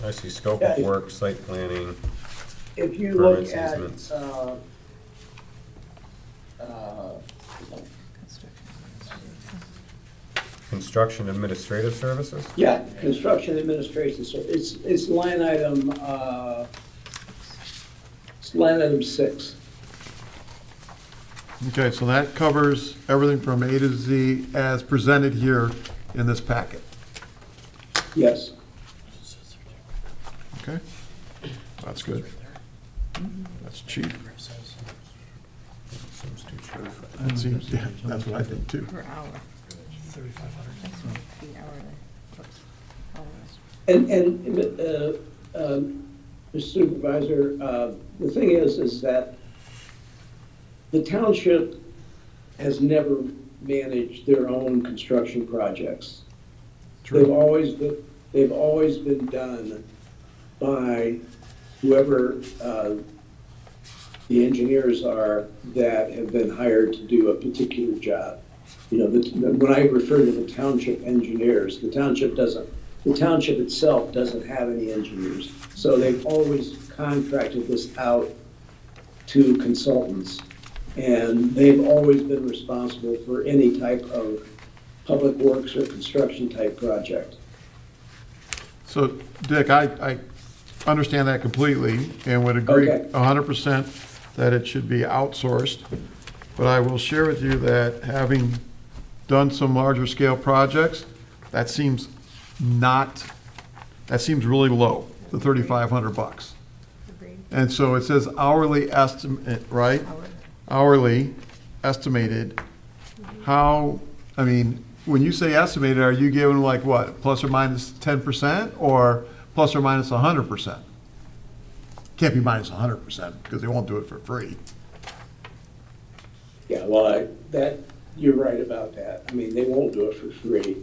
I see scope Yeah, of if- work, site planning, If you look Permits, at, easements. construction administrative services? yeah, construction administration, so it's line item, it's line item 6. Okay, so that covers everything from A to Z as presented here in this packet. Yes. Okay? That's good. That's cheap. That seems, yeah, that's what I think too. Per hour. 3,500. Fee hourly. Whoops. Mr. Supervisor, the thing is that the township has never managed their own construction projects. They've True. always been done by whoever the engineers are that have been hired to do a particular job. You know, when I refer to the township engineers, the township itself doesn't have any engineers. So they've always contracted this out to consultants. And they've always been responsible for any type of public works or construction type project. So, Dick, I understand that completely and would agree Okay. 100% that it should be outsourced. But I will share with you that having done some larger scale projects, that seems really low, the $3,500. Agreed. And so it says hourly estimate, right? Hourly estimated. How, I mean, when you say estimated, are you giving like what, plus or minus 10% or plus or minus 100%? Can't be minus 100% because they won't do it for free. Yeah, well, you're right about that. I mean, they won't do it for free.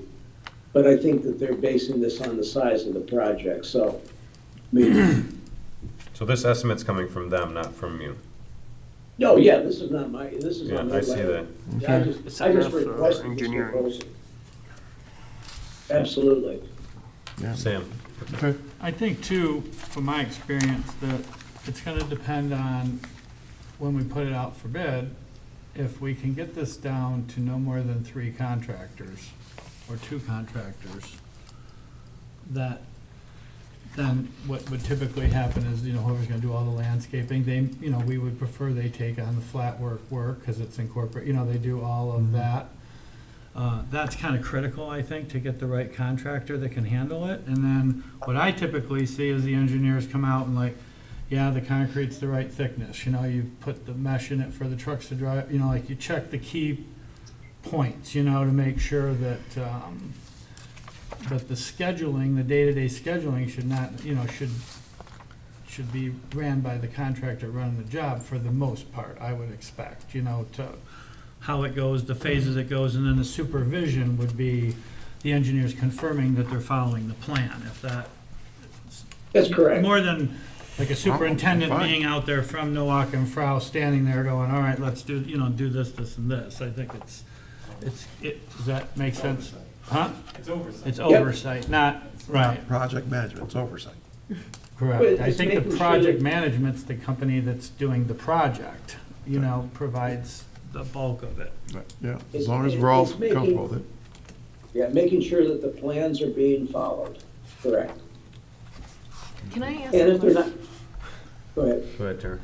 But I think that they're basing this on the size of the project, so, I mean, So this estimate's coming from them, not from you. no, yeah, this is not Yeah, on I my see letter. that. I It's just enough for requested this engineering. proposal. Absolutely. Yeah. Sam? Okay. I think too, from my experience, that it's gonna depend on when we put it out for bid, if we can get this down to no more than 3 contractors or 2 contractors, that, then what would typically happen is, you know, whoever's gonna do all the landscaping, they, you know, we would prefer they take on the flat work, cause it's incorporate, you know, they do all of that. That's kind of critical, I think, to get the right contractor that can handle it. And then what I typically see is the engineers come out and like, yeah, the concrete's the right thickness, you know, you've put the mesh in it for the trucks to drive, you know, like you check the key points, you know, to make sure that, that the scheduling, the day-to-day scheduling should not, you know, should be ran by the contractor running the job for the most part, I would expect, you know, to how it goes, the phases it goes, and then the supervision would be the engineers confirming that they're following the plan, if that. That's correct. More than like a superintendent fine. being out there from Nowak and Frau standing there going, all right, let's do, you know, do this, this, and this. I think does that make sense? Huh? It's oversight. It's oversight, not, right, Project management, it's oversight. correct. But I it's think the making sure project that- management's the company that's doing the project, you know, provides the bulk of it. But, yeah, as It's- long as we're all it's making- comfortable with it. Yeah, making sure that the plans are being followed, correct. Can I ask And a if they're question? not, go ahead. Go ahead, Tara.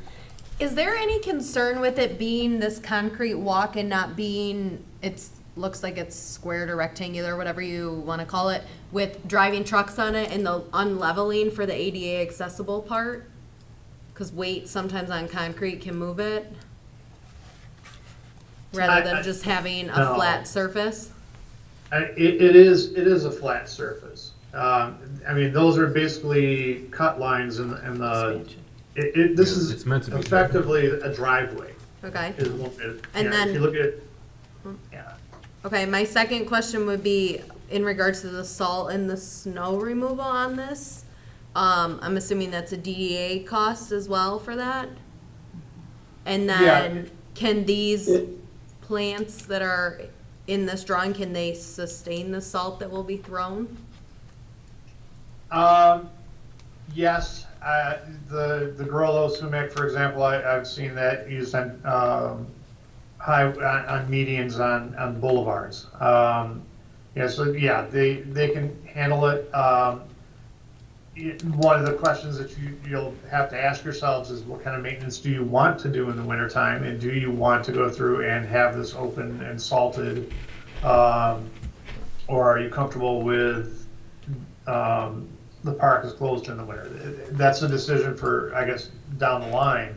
Is there any concern with it being this concrete walk and not being, looks like it's squared or rectangular, whatever you want to call it, with driving trucks on it and the unleveling for the ADA accessible part? Because weight sometimes on concrete can move it, rather than just having a No. flat surface? It is a flat surface. I mean, those are basically cut lines in the, this Yeah, is it's meant to be effectively a driveway. Okay. Is what it- And yeah, if you then- look at, yeah. Okay, my second question would be in regards to the salt and the snow removal on this. I'm assuming that's a DDA cost as well for that? And Yeah. then, can these It- plants that are in this drawing, can they sustain the salt that will be thrown? Yes, the Gorilla Sumac, for example, I've seen that used on, on medians on boulevards. Yeah, so, yeah, they can handle it. one of the questions that you'll have to ask yourselves is what kind of maintenance do you want to do in the wintertime? And do you want to go through and have this open and salted? Or are you comfortable with the park is closed in the winter? That's a decision for, I guess, down the line.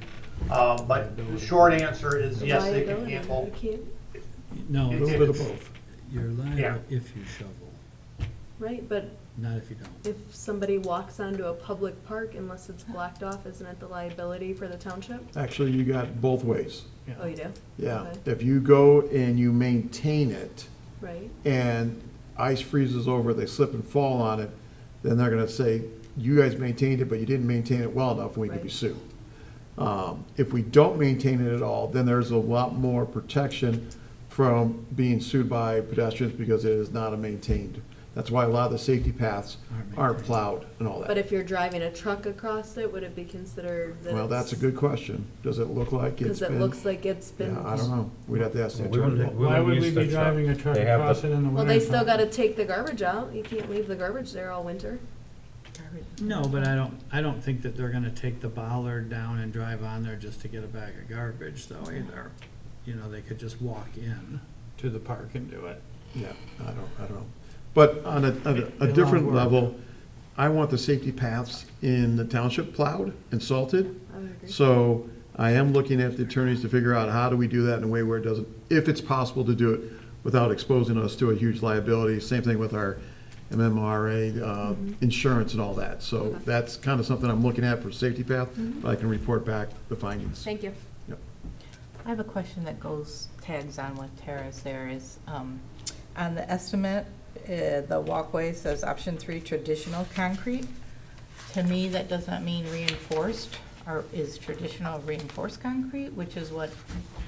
But the short answer is yes, they can Liability, handle. you can't- No, A it's- little bit of both. you're Yeah. liable if you shovel, Right, but not if you don't. if somebody walks onto a public park, unless it's blocked off, isn't it the liability for the township? Actually, you got both ways. Oh, you do? Yeah, Okay. if you go and you maintain it Right, and ice freezes over, they slip and fall on it, then they're gonna say, you guys maintained it, but you didn't maintain it well enough, and we could be Right. sued. If we don't maintain it at all, then there's a lot more protection from being sued by pedestrians because it is not a maintained. That's why a lot of the safety paths aren't plowed and all but that. if you're driving a truck across it, would it be considered that Well, that's a good question. Does it look like it's Because it been? looks like it's been. Yeah, I don't know. We'd have to ask the Well, we wouldn't- attorney. Why would use we the be driving a truck They have across the- it in the winter? Well, they still gotta take the garbage out. You can't leave the garbage there all winter. No, but I don't think that they're gonna take the bollard down and drive on there just to get a bag of garbage though either. You know, they could just walk in to the park and do it. Yeah, I don't know. But on a It'll different work. level, I want the safety paths in the township plowed and salted. I would agree. So I am looking at the attorneys to figure out how do we do that in a way where it doesn't, if it's possible to do it without exposing us to a huge liability. Same thing with our MMRA, insurance and all that. So Okay. that's kind of something I'm looking at for safety path, but I can report back the findings. Thank you. I have a question that tags on with Tara's there is, on the estimate, the walkway says option 3, traditional concrete. To me, that does not mean reinforced, or is traditional reinforced concrete, which is what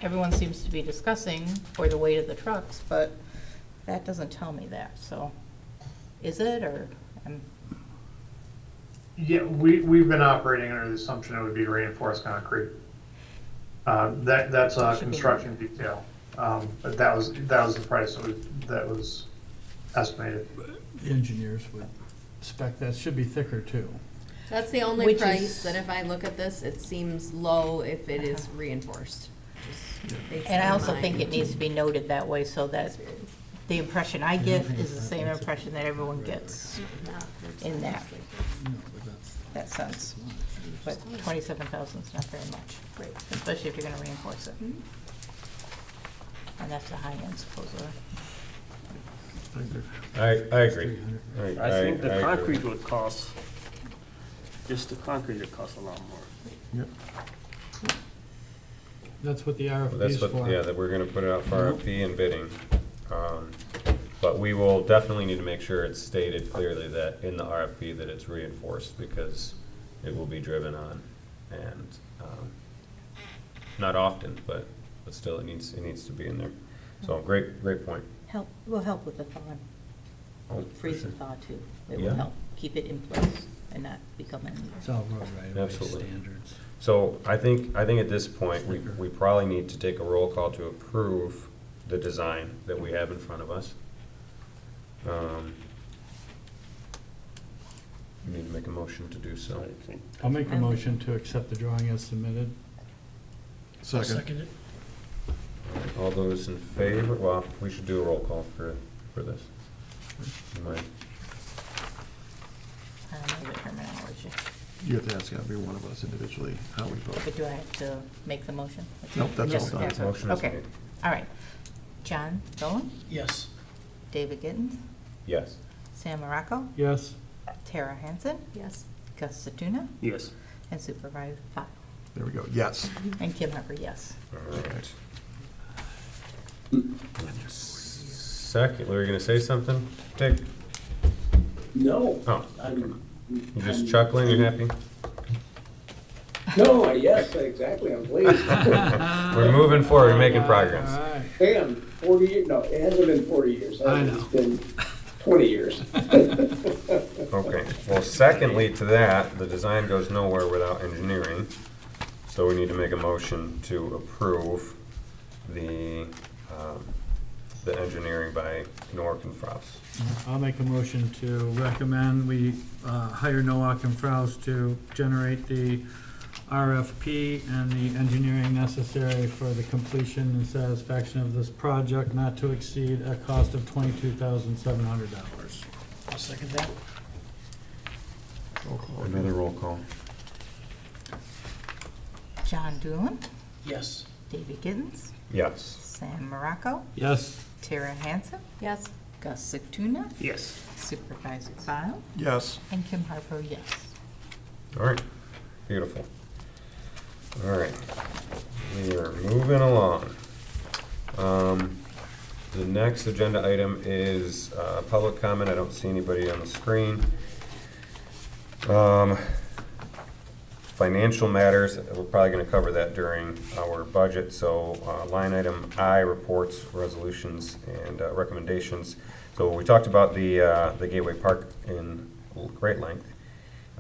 everyone seems to be discussing for the weight of the trucks, but that doesn't tell me that, so is it, or? Yeah, we've been operating under the assumption it would be reinforced concrete. That's a Should be. construction detail, but that was the price that was estimated. The engineers would expect that should be thicker too. That's the only Which price is- that if I look at this, it seems low if it is reinforced. Just based And I on also my think it needs to be noted that way so that experience. the impression I get is the same impression that everyone gets in that, No, but that's. that sense. But 27,000 is not very much, Right. especially if you're gonna reinforce it. Mhm. And that's the high end supposedly. I agree. I think the agree. concrete would cost, just the concrete would cost a lot more. Yep. That's what the RFP That's is what, for. yeah, that we're gonna put it out for RFP and bidding. But we will definitely need to make sure it's stated clearly that in the RFP that it's reinforced because it will be driven on. And, not often, but still it needs to be in there. So great point. Will help with the thaw, Oh, freeze and thaw too. It Yeah. will help keep it in place and not become an. It's all road right of way Absolutely. standards. So I think at this point, we probably need to take a roll call to approve the design that we have in front of us. We need to make a motion to do so. I think. I'll make a motion to accept the drawing as submitted. I'll Second. second it. All those in favor, well, we should do a roll call for this. You mind? I don't know the terminology. You have to ask every one of us individually how we vote. But do I have to make the motion? Nope, that's all Yes, done. yes, Motion is okay. made. All right. John Dolan, Yes. David Gittens, Yes. Sam Morocco, Yes, Tara Hansen, Yes. Gus Gus Satuna, Yes. and Supervisor Fox. There we go. Yes. And Kim Harper, yes. All right. Second, were you gonna say something, Dick? No. Oh, I'm- you just chuckling, you happy? No, yes, exactly, I'm pleased. We're moving forward, we're making all progress. right. Damn, 40 years, no, it hasn't been 40 years. I know. It's been 20 years. Okay, well, secondly to that, the design goes nowhere without engineering. So we need to make a motion to approve the the engineering by Nork and Frost. I'll make a motion to recommend we hire Nowak and Frous to generate the RFP and the engineering necessary for the completion and satisfaction of this project not to exceed a cost of $22,700. I'll second that. Another roll call. John Doolin, Yes. David Gittens, Yes. Sam Morocco, Yes. Tara Hansen, Yes. Gus Siptuna, Yes. Supervisor Kyle, Yes. and Kim Harper, yes. All right, beautiful. All right, we are moving along. The next agenda item is public comment. I don't see anybody on the screen. Financial matters, we're probably going to cover that during our budget. So line item I, reports, resolutions, and recommendations. So we talked about the Gateway Park in great length.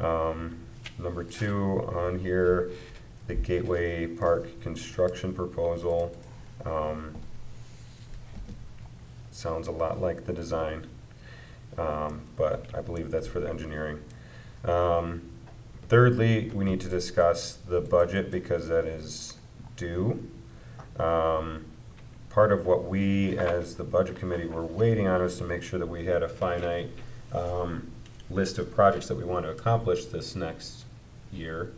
Number 2 on here, the Gateway Park construction proposal. Sounds a lot like the design, but I believe that's for the engineering. Thirdly, we need to discuss the budget because that is due. Part of what we, as the budget committee, were waiting on was to make sure that we had a finite list of projects that we want to accomplish this next year,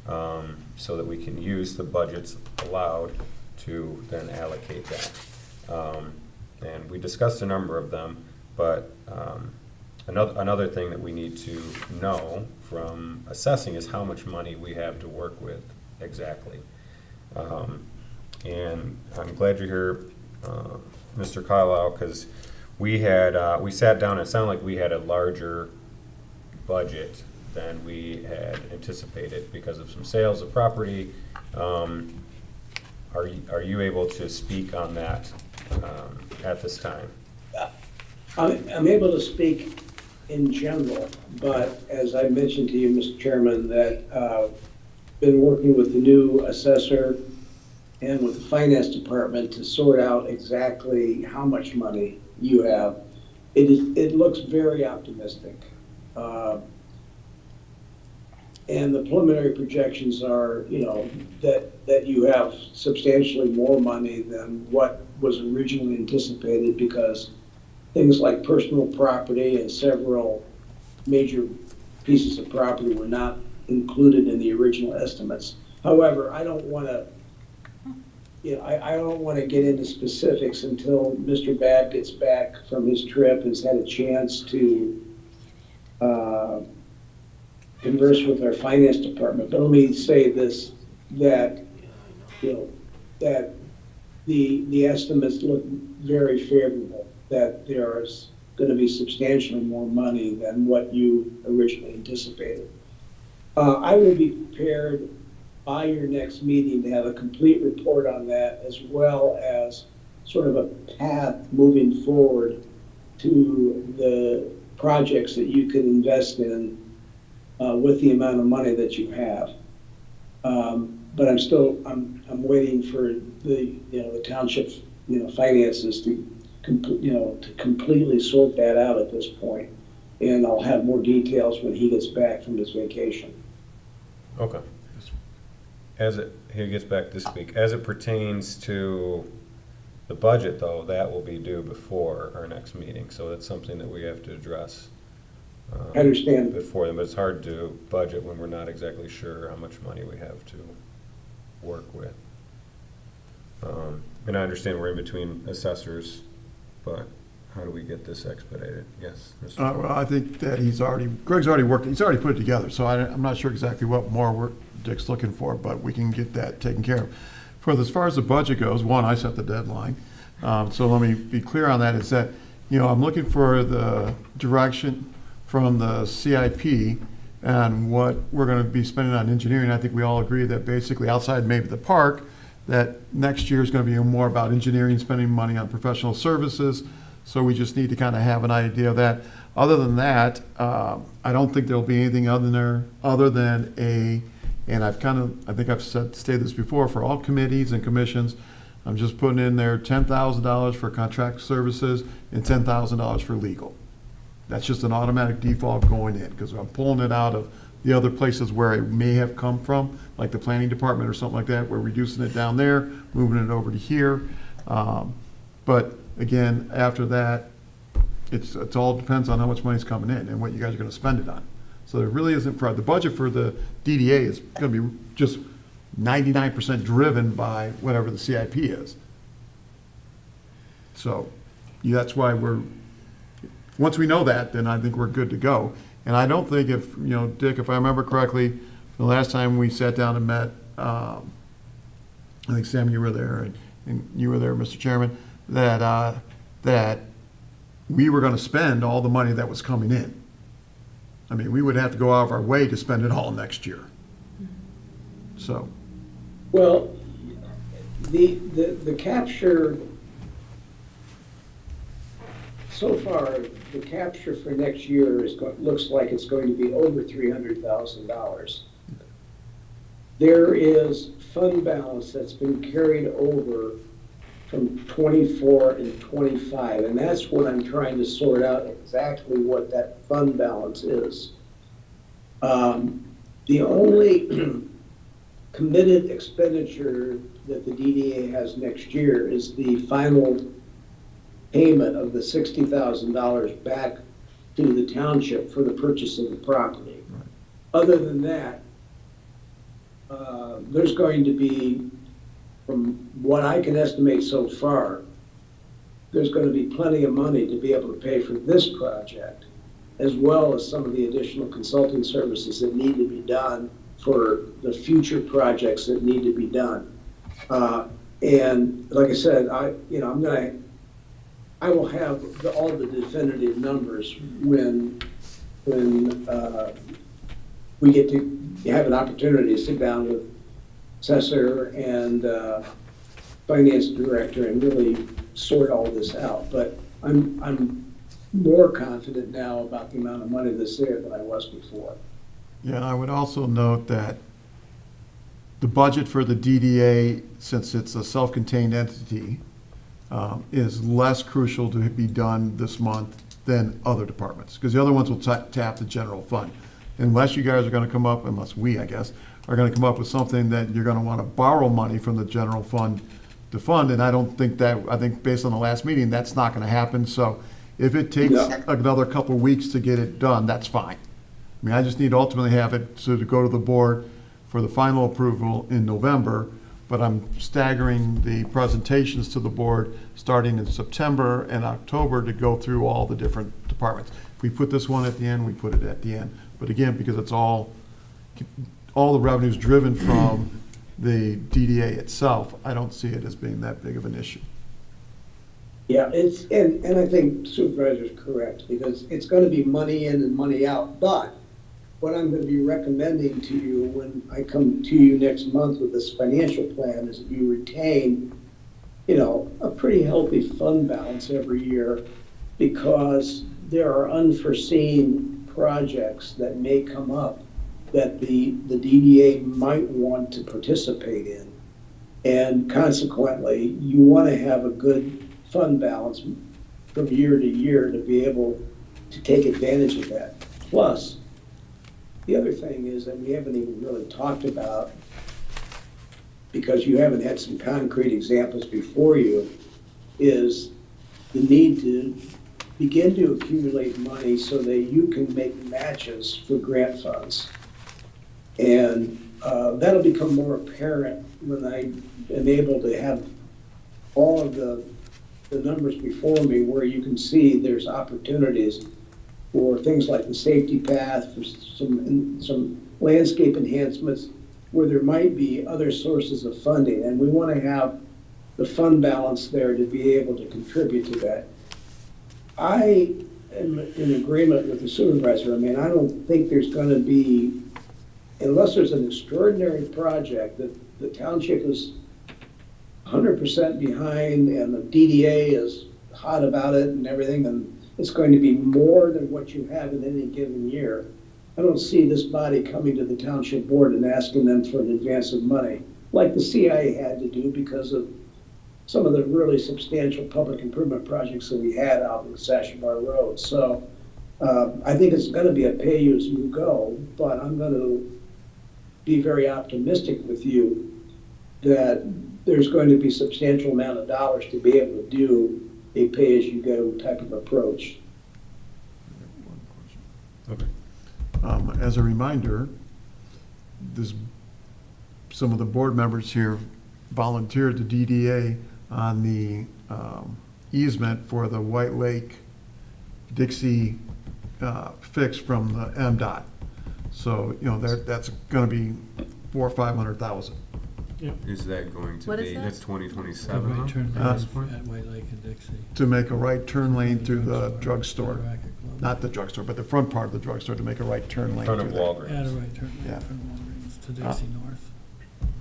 so that we can use the budgets allowed to then allocate that. And we discussed a number of them, but another thing that we need to know from assessing is how much money we have to work with exactly. And I'm glad you're here, Mr. Carlisle, because we sat down and it sounded like we had a larger budget than we had anticipated because of some sales of property. Are you able to speak on that at this time? I'm able to speak in general, but as I mentioned to you, Mr. Chairman, that been working with the new assessor and with the finance department to sort out exactly how much money you have. It looks very optimistic. And the preliminary projections are, that you have substantially more money than what was originally anticipated because things like personal property and several major pieces of property were not included in the original estimates. However, I don't want to, I don't want to get into specifics until Mr. Babb gets back from his trip, has had a chance to converse with our finance department. But let me say this, that, that the estimates look very favorable, that there's going to be substantially more money than what you originally anticipated. I will be prepared by your next meeting to have a complete report on that, as well as sort of a path moving forward to the projects that you can invest in with the amount of money that you have. But I'm waiting for the township, finances to completely sort that out at this point. And I'll have more details when he gets back from his vacation. Okay. He gets back this week. As it pertains to the budget, though, that will be due before our next meeting, so that's something that we have to address. I understand. Before them, but it's hard to budget when we're not exactly sure how much money we have to work with. And I understand we're in between assessors, but how do we get this expedited? Yes, Mr. Well, I think that Greg's already put it together, so I'm not sure exactly what more Dick's looking for, but we can get that taken care of. As far as the budget goes, one, I set the deadline. So let me be clear on that, is that, I'm looking for the direction from the CIP and what we're going to be spending on engineering. I think we all agree that basically outside maybe the park, that next year is going to be more about engineering, spending money on professional services. So we just need to kind of have an idea of that. Other than that, I don't think there'll be anything other than and I think I've stated this before, for all committees and commissions, I'm just putting in there $10,000 for contract services and $10,000 for legal. That's just an automatic default going in, because I'm pulling it out of the other places where it may have come from, like the planning department or something like that. We're reducing it down there, moving it over to here. But again, after that, it's all depends on how much money's coming in and what you guys are gonna spend it on. So there really isn't, the budget for the DDA is gonna be just 99% driven by whatever the CIP is. So, yeah, that's why once we know that, then I think we're good to go. And I don't think Dick, if I remember correctly, the last time we sat down and met, I think Sam, you were there, and you were there, Mr. Chairman, that we were gonna spend all the money that was coming in. I mean, we would have to go out of our way to spend it all next year. So, Well, the capture, so far, the capture for next year looks like it's going to be over $300,000. There is fund balance that's been carried over from 24 and 25, and that's what I'm trying to sort out exactly what that fund balance is. The only committed expenditure that the DDA has next year is the final payment of the $60,000 back to the township for the purchase of the property. Other than that, there's going to be, from what I can estimate so far, there's going to be plenty of money to be able to pay for this project, as well as some of the additional consulting services that need to be done for the future projects that need to be done. And like I said, I will have all the definitive numbers when we get to have an opportunity to sit down with assessor and finance director and really sort all this out. But I'm more confident now about the amount of money that's there than I was before. yeah, I would also note that the budget for the DDA, since it's a self-contained entity, is less crucial to be done this month than other departments, because the other ones will tap the general fund. Unless you guys are gonna come up, unless we, I guess, are gonna come up with something that you're gonna wanna borrow money from the general fund to fund, and I think based on the last meeting, that's not gonna happen. So if it takes another couple of weeks to get it done, that's fine. I mean, I just need to ultimately have it to go to the board for the final approval in November, but I'm staggering the presentations to the board starting in September and October to go through all the different departments. If we put this one at the end, we put it at the end. But again, because it's all the revenue's driven from the DDA itself, I don't see it as being that big of an issue. Yeah, and I think Supervisor's correct, because it's gonna be money in and money out. But what I'm gonna be recommending to you when I come to you next month with this financial plan is that you retain, a pretty healthy fund balance every year, because there are unforeseen projects that may come up that the DDA might want to participate in. And consequently, you want to have a good fund balance from year to year to be able to take advantage of that. Plus, the other thing is that we haven't even really talked about, because you haven't had some concrete examples before you, is the need to begin to accumulate money so that you can make matches for grant funds. And that'll become more apparent when I am able to have all of the numbers before me, where you can see there's opportunities for things like the safety path, for some landscape enhancements, where there might be other sources of funding. And we want to have the fund balance there to be able to contribute to that. I am in agreement with the supervisor. I mean, I don't think there's going to be, unless there's an extraordinary project that the township is 100% behind and the DDA is hot about it and everything, and it's going to be more than what you have in any given year. I don't see this body coming to the township board and asking them for an advance of money, like the CIA had to do because of some of the really substantial public improvement projects that we had out in Sashabar Road. So I think it's going to be a pay-as-you-go, but I'm going to be very optimistic with you that there's going to be substantial amount of dollars to be able to do a pay-as-you-go type of approach. Okay. As a reminder, this, some of the board members here volunteered to DDA on the easement for the White Lake Dixie fix from the MDOT. So, you know, that's gonna be $400,000 or $500,000. Is that going to What be, is that? that's 2027? Right huh? turn At lane this point? at White Lake and Dixie. To make a right turn lane through the drugstore. Racket Club. Not the drugstore, but the front part of the drugstore to make a right turn lane Front through of there. Add a Walgreens. right turn Yeah. lane from Walgreens to Dixie North.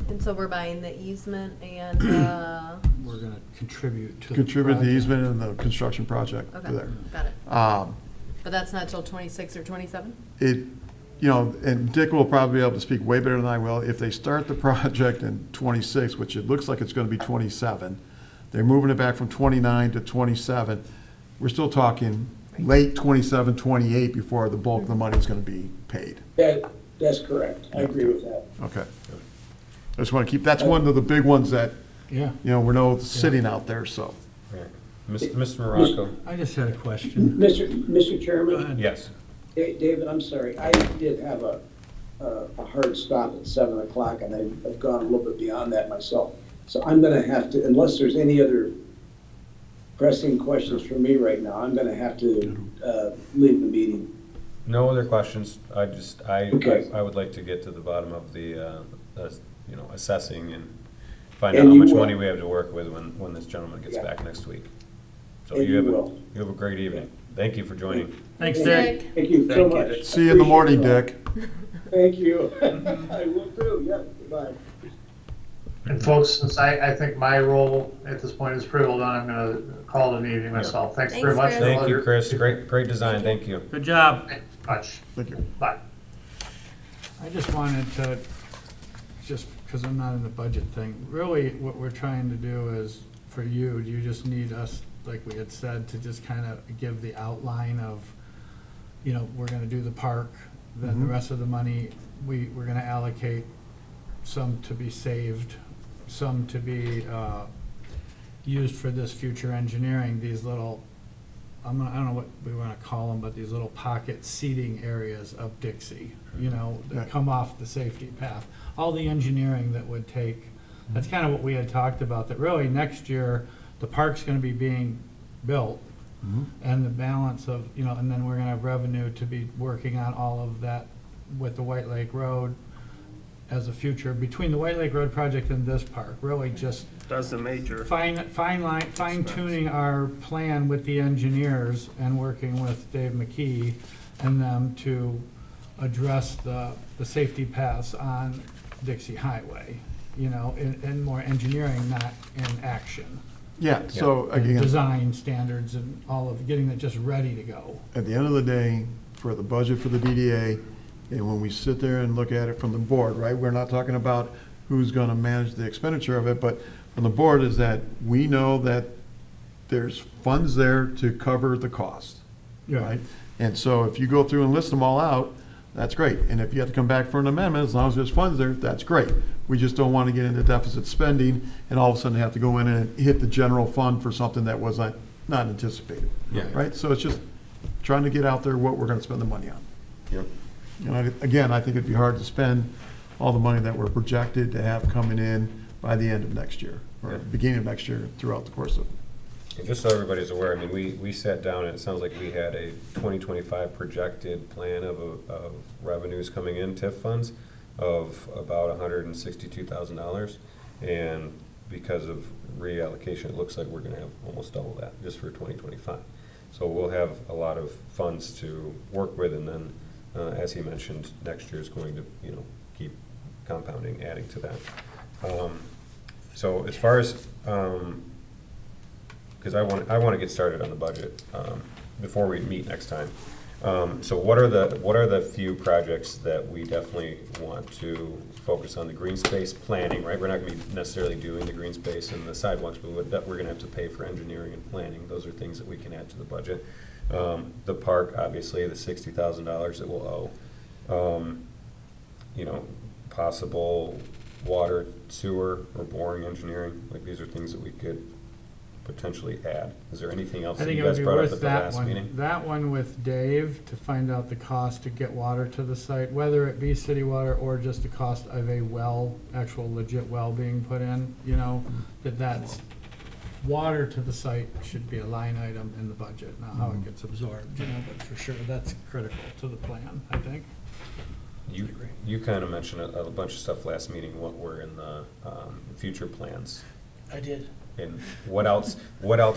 And so we're buying the easement and, We're gonna contribute to the Contribute the project. easement and the construction project okay, to there. got it. Um, But that's not till 26 or 27? It, you know, and Dick will probably be able to speak way better than I will. If they start the project in 26, which it looks like it's going to be 27, they're moving it back from 29 to 27. We're still talking late 27, 28 before the bulk of the money is going to be paid. That's correct. I agree with that. Okay. I just want to keep, that's one of the big ones that, Yeah, you know, we're no sitting out there, so. Right. Mr. Morocco? I just had a question. Mr. Go Chairman, ahead. Yes. David, I'm sorry. I did have a hard stop at 7 o'clock, and I've gone a little bit beyond that myself. So I'm going to have to, unless there's any other pressing questions for me right now, I'm going to have to leave the meeting. No other questions. Okay. I would like to get to the bottom of the, you know, assessing and find out And how you much will. money we have to work with when this gentleman gets Yeah. back next week. So And you you have will. you have a great evening. Thank you for joining. Thanks, Dick. Thank you so Thank you, much. Dick. See you in the morning, Dick. Thank you. I will too, yeah, goodbye. And folks, since I think my role at this point is pretty well done, I'm gonna call it an evening myself. Thanks very Thanks, much. Chris. for all Thank you, your- Chris. Great design. Thank you. Good job. Much. Thank you. Bye. I just wanted to, just because I'm not in the budget thing, really what we're trying to do is, for you, you just need us, like we had said, to just kind of give the outline of, you know, we're gonna do the park, then the rest of the money, we're gonna allocate some to be saved, some to be used for this future engineering, these little, I don't know what we wanna call them, but these little pocket seating areas of Dixie, you know, Yeah. that come off the safety path. All the engineering that would take, that's kind of what we had talked about, that really next year, the park's gonna be being built, and the balance of, you know, and then we're gonna have revenue to be working on all of that with the White Lake Road as a future, between the White Lake Road project and this park, really just That's the major. fine tuning our plan with the engineers and working with Dave McKee and them to address the safety paths on Dixie Highway, you know, in more engineering, not in action. Yeah, so And again, design standards and all of, getting it just ready to go. at the end of the day, for the budget for the DDA, and when we sit there and look at it from the board, right, we're not talking about who's gonna manage the expenditure of it, but from the board is that we know that there's funds there to cover the cost, right? And so if you go through and list them all out, that's great. And if you have to come back for an amendment, as long as there's funds there, that's great. We just don't want to get into deficit spending and all of a sudden have to go in and hit the general fund for something that was not anticipated. Yeah. Right? So it's just trying to get out there what we're going to spend the money on. Yep. You know, again, I think it'd be hard to spend all the money that we're projected to have coming in by the end of next year, or Yeah. beginning of next year throughout the course of. And just so everybody's aware, I mean, we sat down and it sounds like we had a 2025 projected plan of revenues coming in, TIF funds, of about $162,000. And because of reallocation, it looks like we're gonna have almost double that just for 2025. So we'll have a lot of funds to work with, and then, as he mentioned, next year is going to, you know, keep compounding, adding to that. So as far as, because I want to get started on the budget before we meet next time. So what are the few projects that we definitely want to focus on? The green space planning, right? We're not gonna be necessarily doing the green space and the sidewalks, but we're gonna have to pay for engineering and planning. Those are things that we can add to the budget. The park, obviously, the $60,000 that we'll owe. You know, possible water, sewer, or boring engineering, like these are things that we could potentially add. Is there anything else I that think you it would guys be brought up worth at the that last one, meeting? that one with Dave to find out the cost to get water to the site, whether it be city water or just the cost of a well, actual legit well being put in, you know, that's, water to the site should be a line item in the budget, not how it gets absorbed, you know, but for sure, that's critical to the plan, I think. You kind of mentioned a bunch of stuff last meeting, what were in the future plans. I did. And what else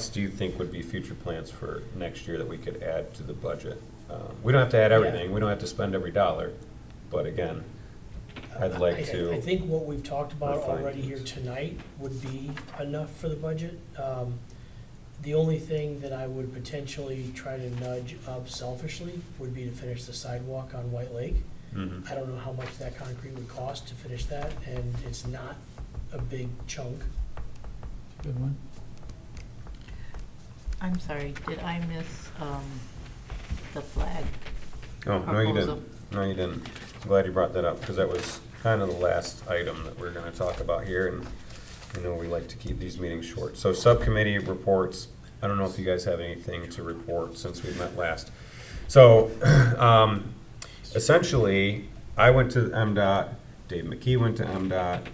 do you think would be future plans for next year that we could add to the budget? We don't have to add everything, we don't have to spend every dollar, but again, I'd like to. I think what we've talked about refine already here things. tonight would be enough for the budget. The only thing that I would potentially try to nudge up selfishly would be to finish the sidewalk on White Lake. Mhm. I don't know how much that concrete would cost to finish that, and it's not a big chunk. Good one. I'm sorry, did I miss the flag? Oh, no, you proposal? didn't. No, you didn't. I'm glad you brought that up, because that was kind of the last item that we're gonna talk about here, and you know, we like to keep these meetings short. So subcommittee reports, I don't know if you guys have anything to report since we met last. So, essentially, I went to MDOT, Dave McKee went to MDOT,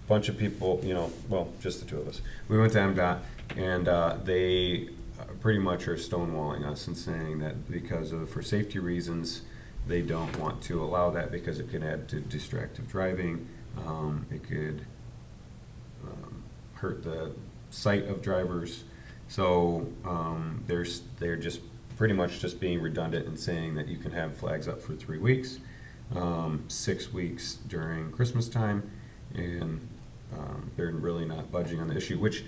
bunch of people, you know, well, just the two of us. We went to MDOT, and they pretty much are stonewalling us and saying that because of, for safety reasons, they don't want to allow that because it could add to distracted driving. It could hurt the sight of drivers. So they're just pretty much just being redundant and saying that you can have flags up for 3 weeks, 6 weeks during Christmas time, and they're really not budging on the issue, which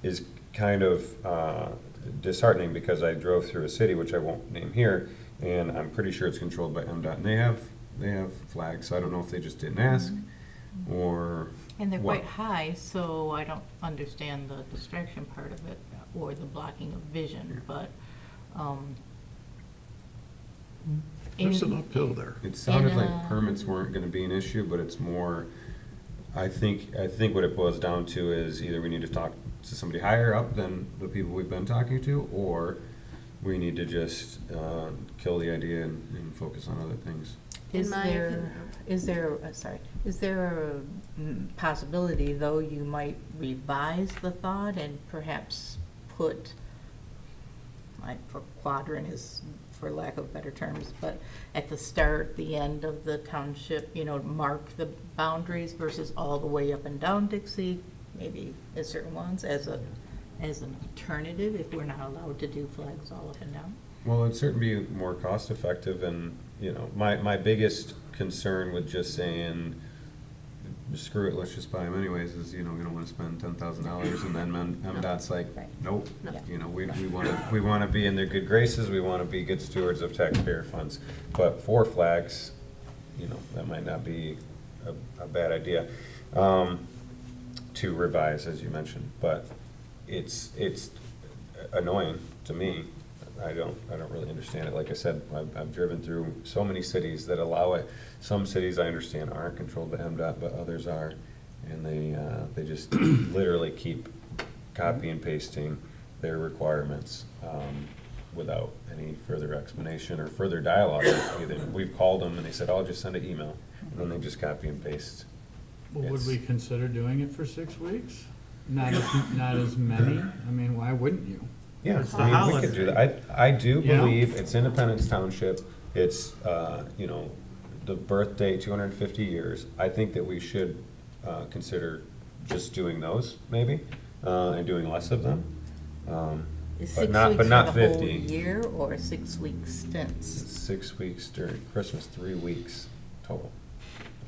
is kind of disheartening because I drove through a city, which I won't name here, and I'm pretty sure it's controlled by MDOT, and they have flags, so I don't know if they just didn't ask, or And they're what. quite high, so I don't understand the distraction part of it, or the blocking of vision, but, There's in- an uphill there. It sounded In, like permits weren't gonna be an issue, but it's more, I think what it boils down to is either we need to talk to somebody higher up than the people we've been talking to, or we need to just kill the idea and focus on other things. Is In my there, opinion. is there a possibility, though, you might revise the thought and perhaps put, like, for quadrant is, for lack of better terms, but at the start, the end of the township, you know, mark the boundaries versus all the way up and down Dixie, maybe at certain ones, as an alternative, if we're not allowed to do flags all up and down? Well, it'd certainly be more cost effective, and, you know, my biggest concern with just saying, screw it, let's just buy them anyways, is, you know, we don't wanna spend $10,000, and then MDOT's like, Right. nope. No. You know, we wanna be in their good graces, we wanna be good stewards of taxpayer funds. But 4 flags, you know, that might not be a bad idea, to revise, as you mentioned, but it's annoying to me. I don't really understand it. Like I said, I've driven through so many cities that allow it. Some cities I understand aren't controlled by MDOT, but others are. And they just literally keep copy and pasting their requirements without any further explanation or further dialogue. Either we've called them and they said, "Oh, just send an email," and then they just copy and paste. Well, would It's- we consider doing it for 6 weeks? Not as many? I mean, why wouldn't you? Yeah, It's the I mean, we holiday. could do that. I do Yeah. believe it's Independence Township. It's, you know, the birthday, 250 years. I think that we should consider just doing those, maybe, and doing less of them. Is But 6 not- weeks but for not the whole 50. year, or 6-week stints? 6 weeks during Christmas, 3 weeks total.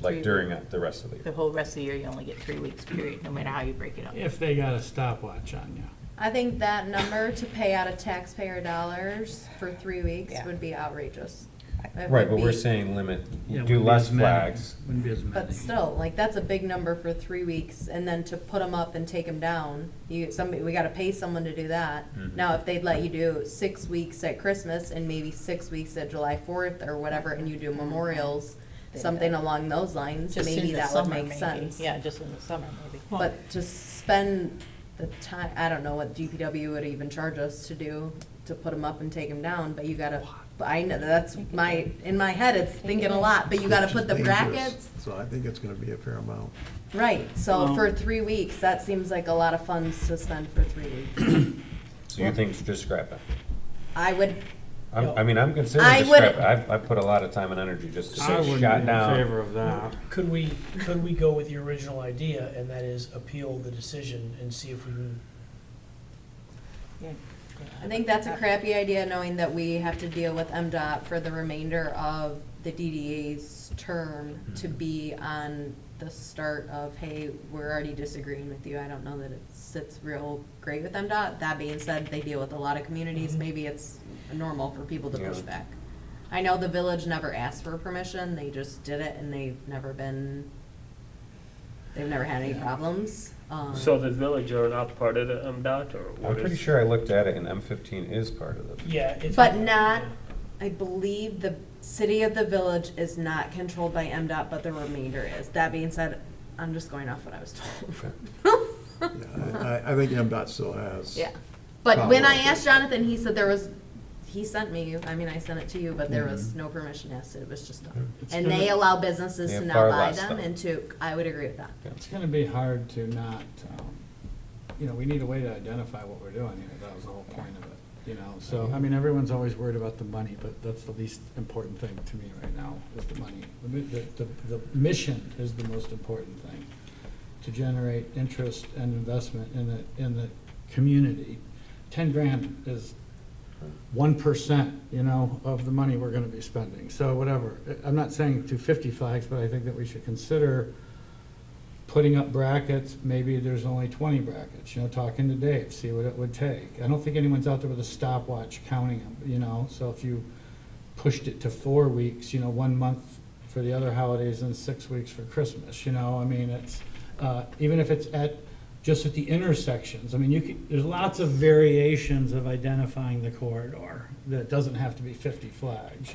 Like 3 during the rest of the The year. whole rest of the year, you only get 3 weeks period, no matter how you break it up. If they got a stopwatch on you. I think that number to pay out of taxpayer dollars for 3 weeks Yeah. would be outrageous. It Right, would but we're be- saying limit, Yeah, do wouldn't be less as many. flags. Wouldn't be as many. But still, like, that's a big number for 3 weeks, and then to put them up and take them down, we gotta pay someone to do that. Mhm. Now, if they'd let you do 6 weeks at Christmas and maybe 6 weeks at July 4th or whatever, and you do memorials, Then something along those lines, Just in maybe the that would summer, make maybe. sense. Yeah, just in the summer, maybe. But to spend the time, I don't know what DPW would even charge us to do, to put them up and take them down, but you gotta, but I know, that's in my head, it's thinking a lot, but you gotta put the Which is dangerous. brackets. So I think it's gonna be a fair amount. Right, so Well- for 3 weeks, that seems like a lot of funds to spend for 3 weeks. So you think just scrap it? I would, I mean, I'm considering I just would- scrap it. I've put a lot of time and energy just to I say wouldn't be shot in down. favor of that. Could we go with the original idea, and that is appeal the decision and see if we can, I think that's a crappy idea, knowing that we have to deal with MDOT for the remainder of the DDA's term to be on the start of, hey, we're already disagreeing with you. I don't know that it sits real great with MDOT. That being said, they deal with a lot of communities. Maybe it's normal for people to push Yeah. back. I know the village never asked for permission. They just did it, and they've never had any problems. So the village are not part of the MDOT, or I'm what pretty is? sure I looked at it and M15 is part of it. yeah. if- But not, I believe the city of the village is not controlled by MDOT, but the remainder is. That being said, I'm just going off what I was told. Yeah, I think MDOT still has. Yeah. But when I Power. asked Jonathan, he said he sent me, I mean, I sent it to you, but there was no permission asked. It was just done. It's And gonna- they allow businesses Yeah, to now far buy less, them though. and to, I would agree with that. It's gonna be hard to not, we need a way to identify what we're doing here. That was the whole point of it, So, I mean, everyone's always worried about the money, but that's the least important thing to me right now, is the money. The mission is the most important thing, to generate interest and investment in the community. 10 grand is 1%, of the money we're gonna be spending. So whatever, I'm not saying do 50 flags, but I think that we should consider putting up brackets. Maybe there's only 20 brackets, talking to Dave, see what it would take. I don't think anyone's out there with a stopwatch counting them, so if you pushed it to 4 weeks, 1 month for the other holidays and 6 weeks for Christmas, I mean, it's, even if it's just at the intersections, I mean, there's lots of variations of identifying the corridor, that doesn't have to be 50 flags,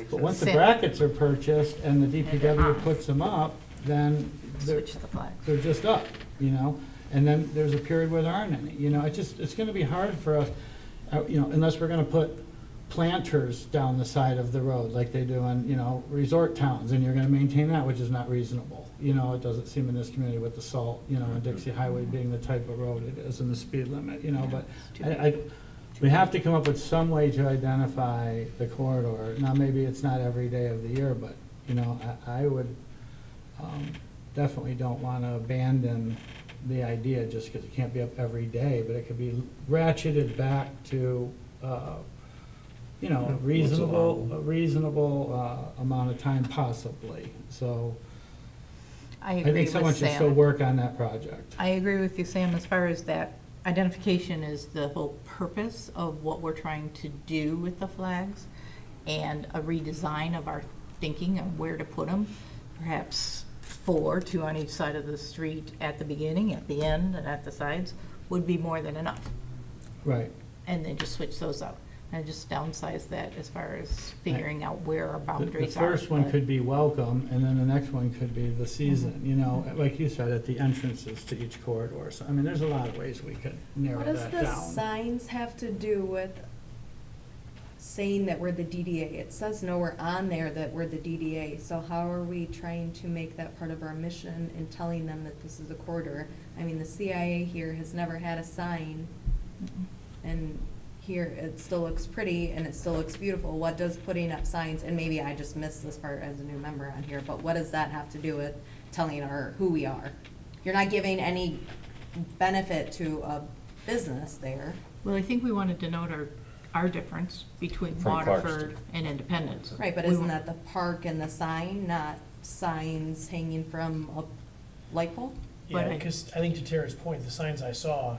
But once the sense. brackets are purchased and the DPW puts them up, then Switch the flag. they're just up, and then there's a period where there aren't any, it's gonna be hard for us, unless we're gonna put planters down the side of the road like they do in, resort towns, and you're gonna maintain that, which is not reasonable. It doesn't seem in this community with the salt, and Dixie Highway being the type of road it is and the speed limit, but we have to come up with some way to identify the corridor. Now, maybe it's not every day of the year, but, I would, definitely don't want to abandon the idea just because it can't be up every day, but it could be ratcheted back to, a reasonable amount of time possibly. So I I agree think with someone should still Sam. work on that project. I agree with you, Sam, as far as that identification is the whole purpose of what we're trying to do with the flags, and a redesign of our thinking of where to put them. Perhaps 4, 2 on each side of the street at the beginning, at the end, and at the sides, would be more than enough. Right. And then just switch those out. And just downsize that as far as figuring out where our The boundaries are. first one but- could be welcome, and then the next one could be the season, like you said, at the entrances to each corridor. So, I mean, there's a lot of ways we could narrow What does that the down. signs have to do with saying that we're the DDA? It says nowhere on there that we're the DDA, so how are we trying to make that part of our mission and telling them that this is a corridor? I mean, the CIA here has never had a sign, and here it still looks pretty and it still looks beautiful. What does putting up signs, and maybe I just missed this part as a new member on here, but what does that have to do with telling who we are? You're not giving any benefit to a business there. Well, I think we wanted to note our difference between From Waterford and Independence. Right, but We isn't wa- that the park and the sign, not signs hanging from a light pole? But Yeah, I- because I think to Tara's point, the signs I saw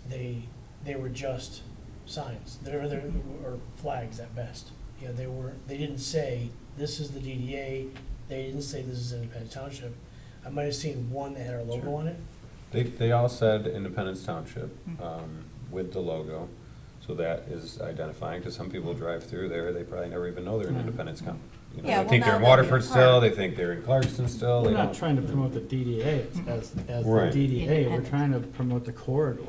they were just signs, or flags at best. You know, they didn't say, this is the DDA, they didn't say this is Independence Township. I might have seen one that had our logo on it. They all said Independence Township, with the logo, so that is identifying, because some people drive through there, they probably never even know they're in Independence County. You know, Yeah, they well, think they're now in that Waterford you're still, parked. they think they're in Clarkston still, We're they not don't. trying to promote the DDA as the Right. DDA, we're Independent. trying to promote the corridor.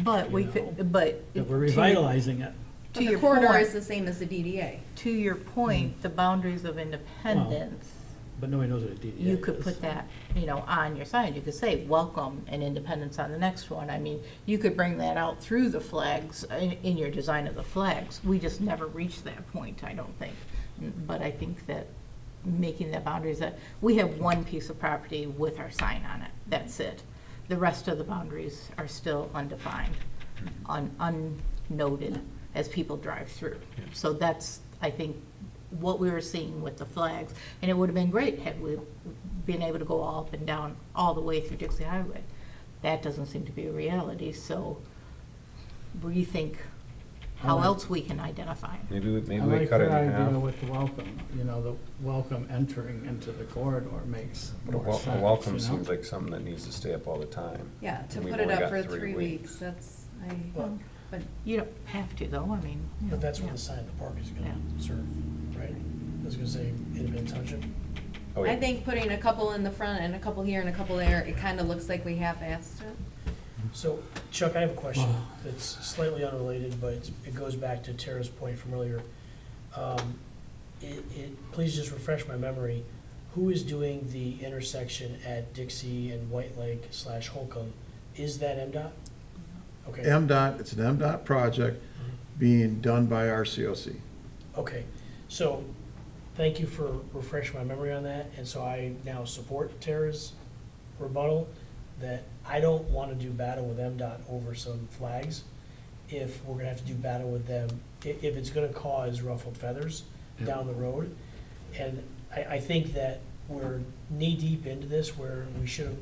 But we you know, could, but. That we're to- revitalizing it. To But the your corridor point, is the same as the DDA. to your point, the boundaries of Independence, But nobody knows what a DDA is. you could put that, you know, on your sign. You could say, welcome and Independence on the next one. I mean, you could bring that out through the flags, in your design of the flags. We just never reached that point, I don't think. But I think that making the boundaries, that, we have one piece of property with our sign on it, that's it. The rest of the boundaries are still undefined, unnoted as people drive through. So that's, I think, what we were seeing with the flags. And it would have been great had we been able to go all up and down, all the way through Dixie Highway. That doesn't seem to be a reality, so rethink how Alright. else we can identify. Maybe we I like cut it your in idea half. with the welcome, you know, the welcome entering into the corridor makes But a more sense, a welcome you know? seems like something that needs to stay up all the time. Yeah, to And we've put it only up got for 3 3 weeks, that's, Well, but You don't have to, though, I mean. you know, But that's what yeah. the sign of the park is gonna serve, right? I was gonna say Independence Township. Oh, yeah. I think putting a couple in the front and a couple here and a couple there, it kind of looks like we half-assed it. So Chuck, I have a question that's slightly unrelated, but it goes back to Tara's point from earlier. Please just refresh my memory. Who is doing the intersection at Dixie and White Lake / Holcomb? Is that MDOT? Okay. MDOT, it's an MDOT project being done by our COC. Okay, so thank you for refreshing my memory on that, and so I now support Tara's rebuttal that I don't want to do battle with MDOT over some flags if we're gonna have to do battle with them, if it's gonna cause ruffled feathers Yeah. down the road. And I think that we're knee-deep into this where we should have,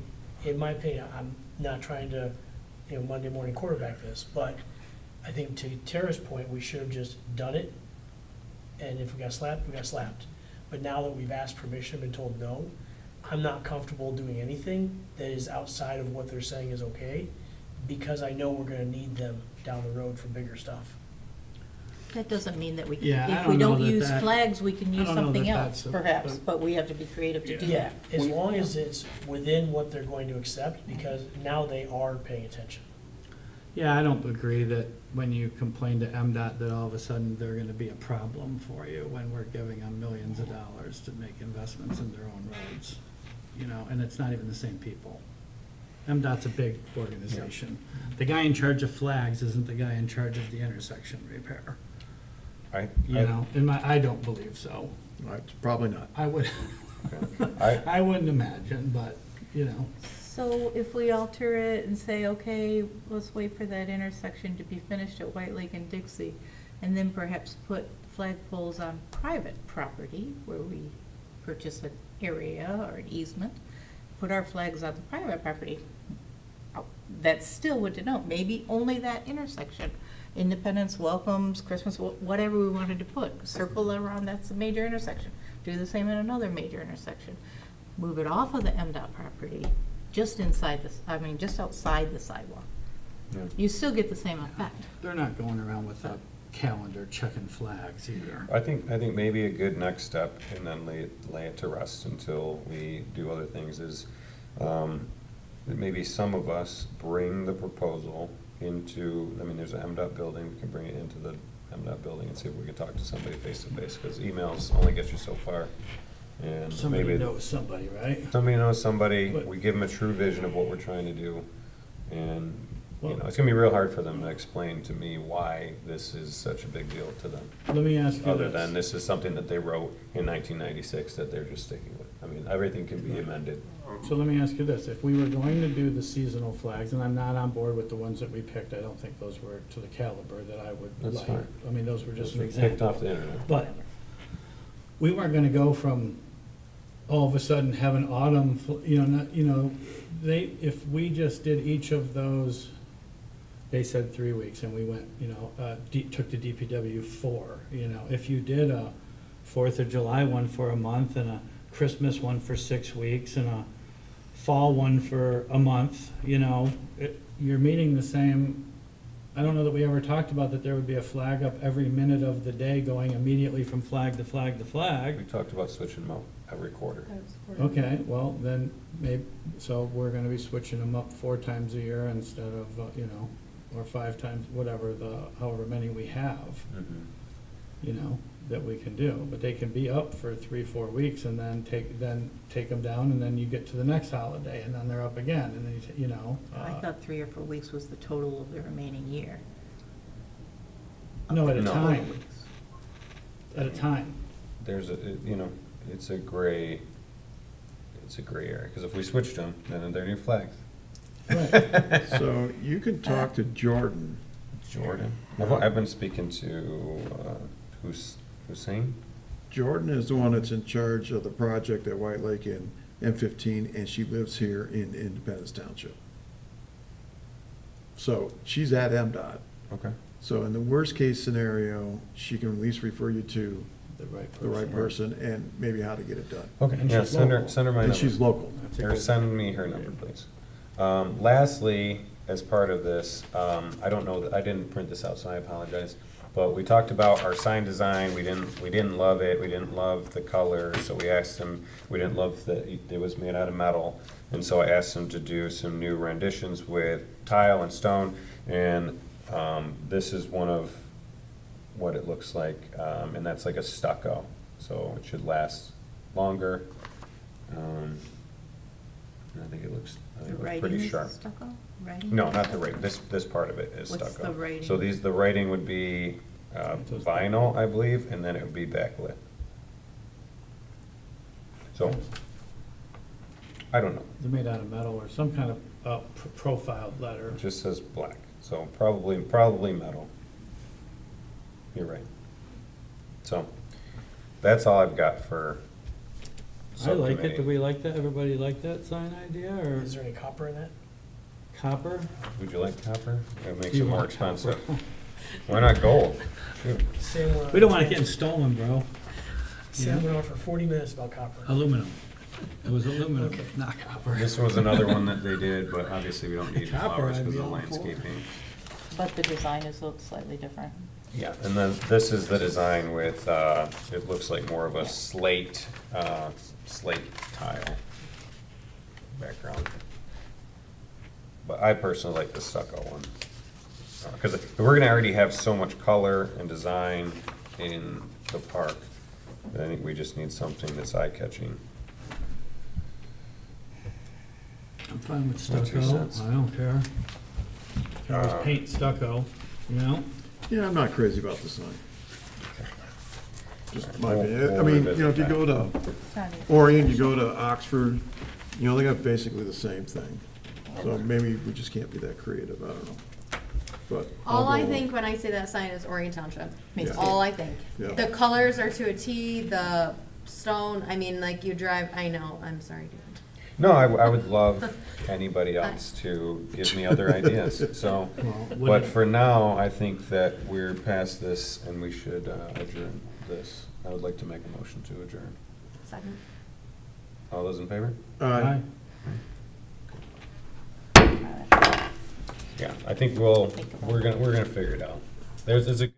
in my opinion, I'm not trying to, you know, Monday morning quarterback this, but I think to Tara's point, we should have just done it, and if we got slapped, we got slapped. But now that we've asked permission, been told no, I'm not comfortable doing anything that is outside of what they're saying is okay, because I know we're gonna need them down the road for bigger stuff. That doesn't mean that we, Yeah, I if we don't know don't that use that- flags, we can I use don't know something that else, that's a- perhaps, but we have to be creative to do Yeah, that. as long as it's within what they're going to accept, because now they are paying attention. Yeah, I don't agree that when you complain to MDOT that all of a sudden they're gonna be a problem for you when we're giving them millions of dollars to make investments in their own roads. You know, and it's not even the same people. MDOT's a big organization. The guy in charge of flags isn't the guy in charge of the intersection repair. You know, I don't believe so. Right, probably not. I would, I, I wouldn't imagine, but, you know. So if we alter it and say, okay, let's wait for that intersection to be finished at White Lake and Dixie, and then perhaps put flagpoles on private property where we purchase an area or an easement, put our flags on the private property. That's still would denote, maybe only that intersection. Independence, welcomes, Christmas, whatever we wanted to put, circle around, that's a major intersection. Do the same in another major intersection. Move it off of the MDOT property, just inside this, I mean, just outside the sidewalk. Yeah. You still get the same effect. They're not going around with a calendar checking flags either. I think maybe a good next step, and then lay it to rest until we do other things, is that maybe some of us bring the proposal into, I mean, there's an MDOT building, we can bring it into the MDOT building and see if we can talk to somebody face to face, because emails only get you so far. And Somebody maybe knows somebody, right? somebody knows somebody, But- we give them a true vision of what we're trying to do, and, you Well- know, it's gonna be real hard for them to explain to me why this is such a big deal to them, Let me ask you other than this. this is something that they wrote in 1996 that they're just sticking with. I mean, everything can be amended. So let me ask you this, if we were going to do the seasonal flags, and I'm not on board with the ones that we picked, I don't think those were to the caliber that I would That's like. fine. I mean, those were just Those an were picked example. off the internet. But we weren't gonna go from all of a sudden have an autumn, if we just did each of those they said 3 weeks, and we went, took the DPW 4, If you did a 4th of July one for a month, and a Christmas one for 6 weeks, and a fall one for a month, you're meeting the same. I don't know that we ever talked about that there would be a flag up every minute of the day going immediately from flag to flag to We flag. talked about switching them out every quarter. Okay, well, then, maybe, so we're gonna be switching them up 4 times a year instead of, or 5 times, whatever however many we have, that we can do. But they can be up for 3-4 weeks and then take them down, and then you get to the next holiday, and then they're up again, and then, I thought 3 or 4 weeks was the total of the remaining year. No, at a No. time, at a time. There's it's a gray area, because if we switched them, then they're new flags. Right. So you can talk to Jordan. Jordan. I've been speaking to, Hussein? Jordan is the one that's in charge of the project at White Lake in M15, and she lives here in Independence Township. So she's at MDOT. Okay. So in the worst-case scenario, she can at least refer you to The right the right person and maybe how to get it done. Okay, And yeah, she's send her local. my number. And she's local. That's a Or good- send me her number, please. Lastly, as part of this, I don't know, I didn't print this out, so I apologize. But we talked about our sign design, we didn't love it, we didn't love the color, so we asked him, we didn't love that it was made out of metal. And so I asked him to do some new renditions with tile and stone, and this is one of what it looks like, and that's like a stucco, so it should last longer. I think it looks pretty sharp. Stucco? Writing? No, not the writing, this part of it is stucco. What's the writing? So the writing would be vinyl, I believe, and then it would be backlit. So, I don't know, They're made out of metal or some kind of profiled letter. it just says black, so probably metal. You're right. So, that's all I've got for I like it. subcommittee. Do we like that? Everybody like that sign idea, or Is there any copper in that? copper? Would you like copper? It makes Do you it more want copper? expensive. Why not gold? Sam went on- We don't want it getting stolen, bro. Sam went on for 40 minutes about copper. Aluminum. It was aluminum, Okay. not copper. This was another one that they did, but obviously we don't need Copper, flowers I'd because be of all for. landscaping. But the design is slightly different. Yeah, and then this is the design with, it looks like more of a slate tile background. But I personally like the stucco one. Because we're gonna already have so much color and design in the park, that I think we just need something that's eye-catching. I'm fine with My 2 stucco. cents. I don't care. Can always Uh, paint stucco, Yeah, I'm not crazy about the sign. Just my We'll- opinion. I we'll mean, revisit if you that. go to It's not even- Orion, you go to Oxford, they got basically the same thing. So maybe we just can't be that creative, I don't know. But All I'll I go- think when I say that sign is Orion Township. Me Yeah. too. All I think. Yeah. The colors are to a T, the stone, I mean, like you drive, I know, I'm sorry, dude. No, I would love anybody else to give me other ideas, so. But for now, I think that we're past this and we should adjourn this. I would like to make a motion to adjourn. Second. All those in favor? Aye. Yeah, I think we're gonna figure it out. There's a.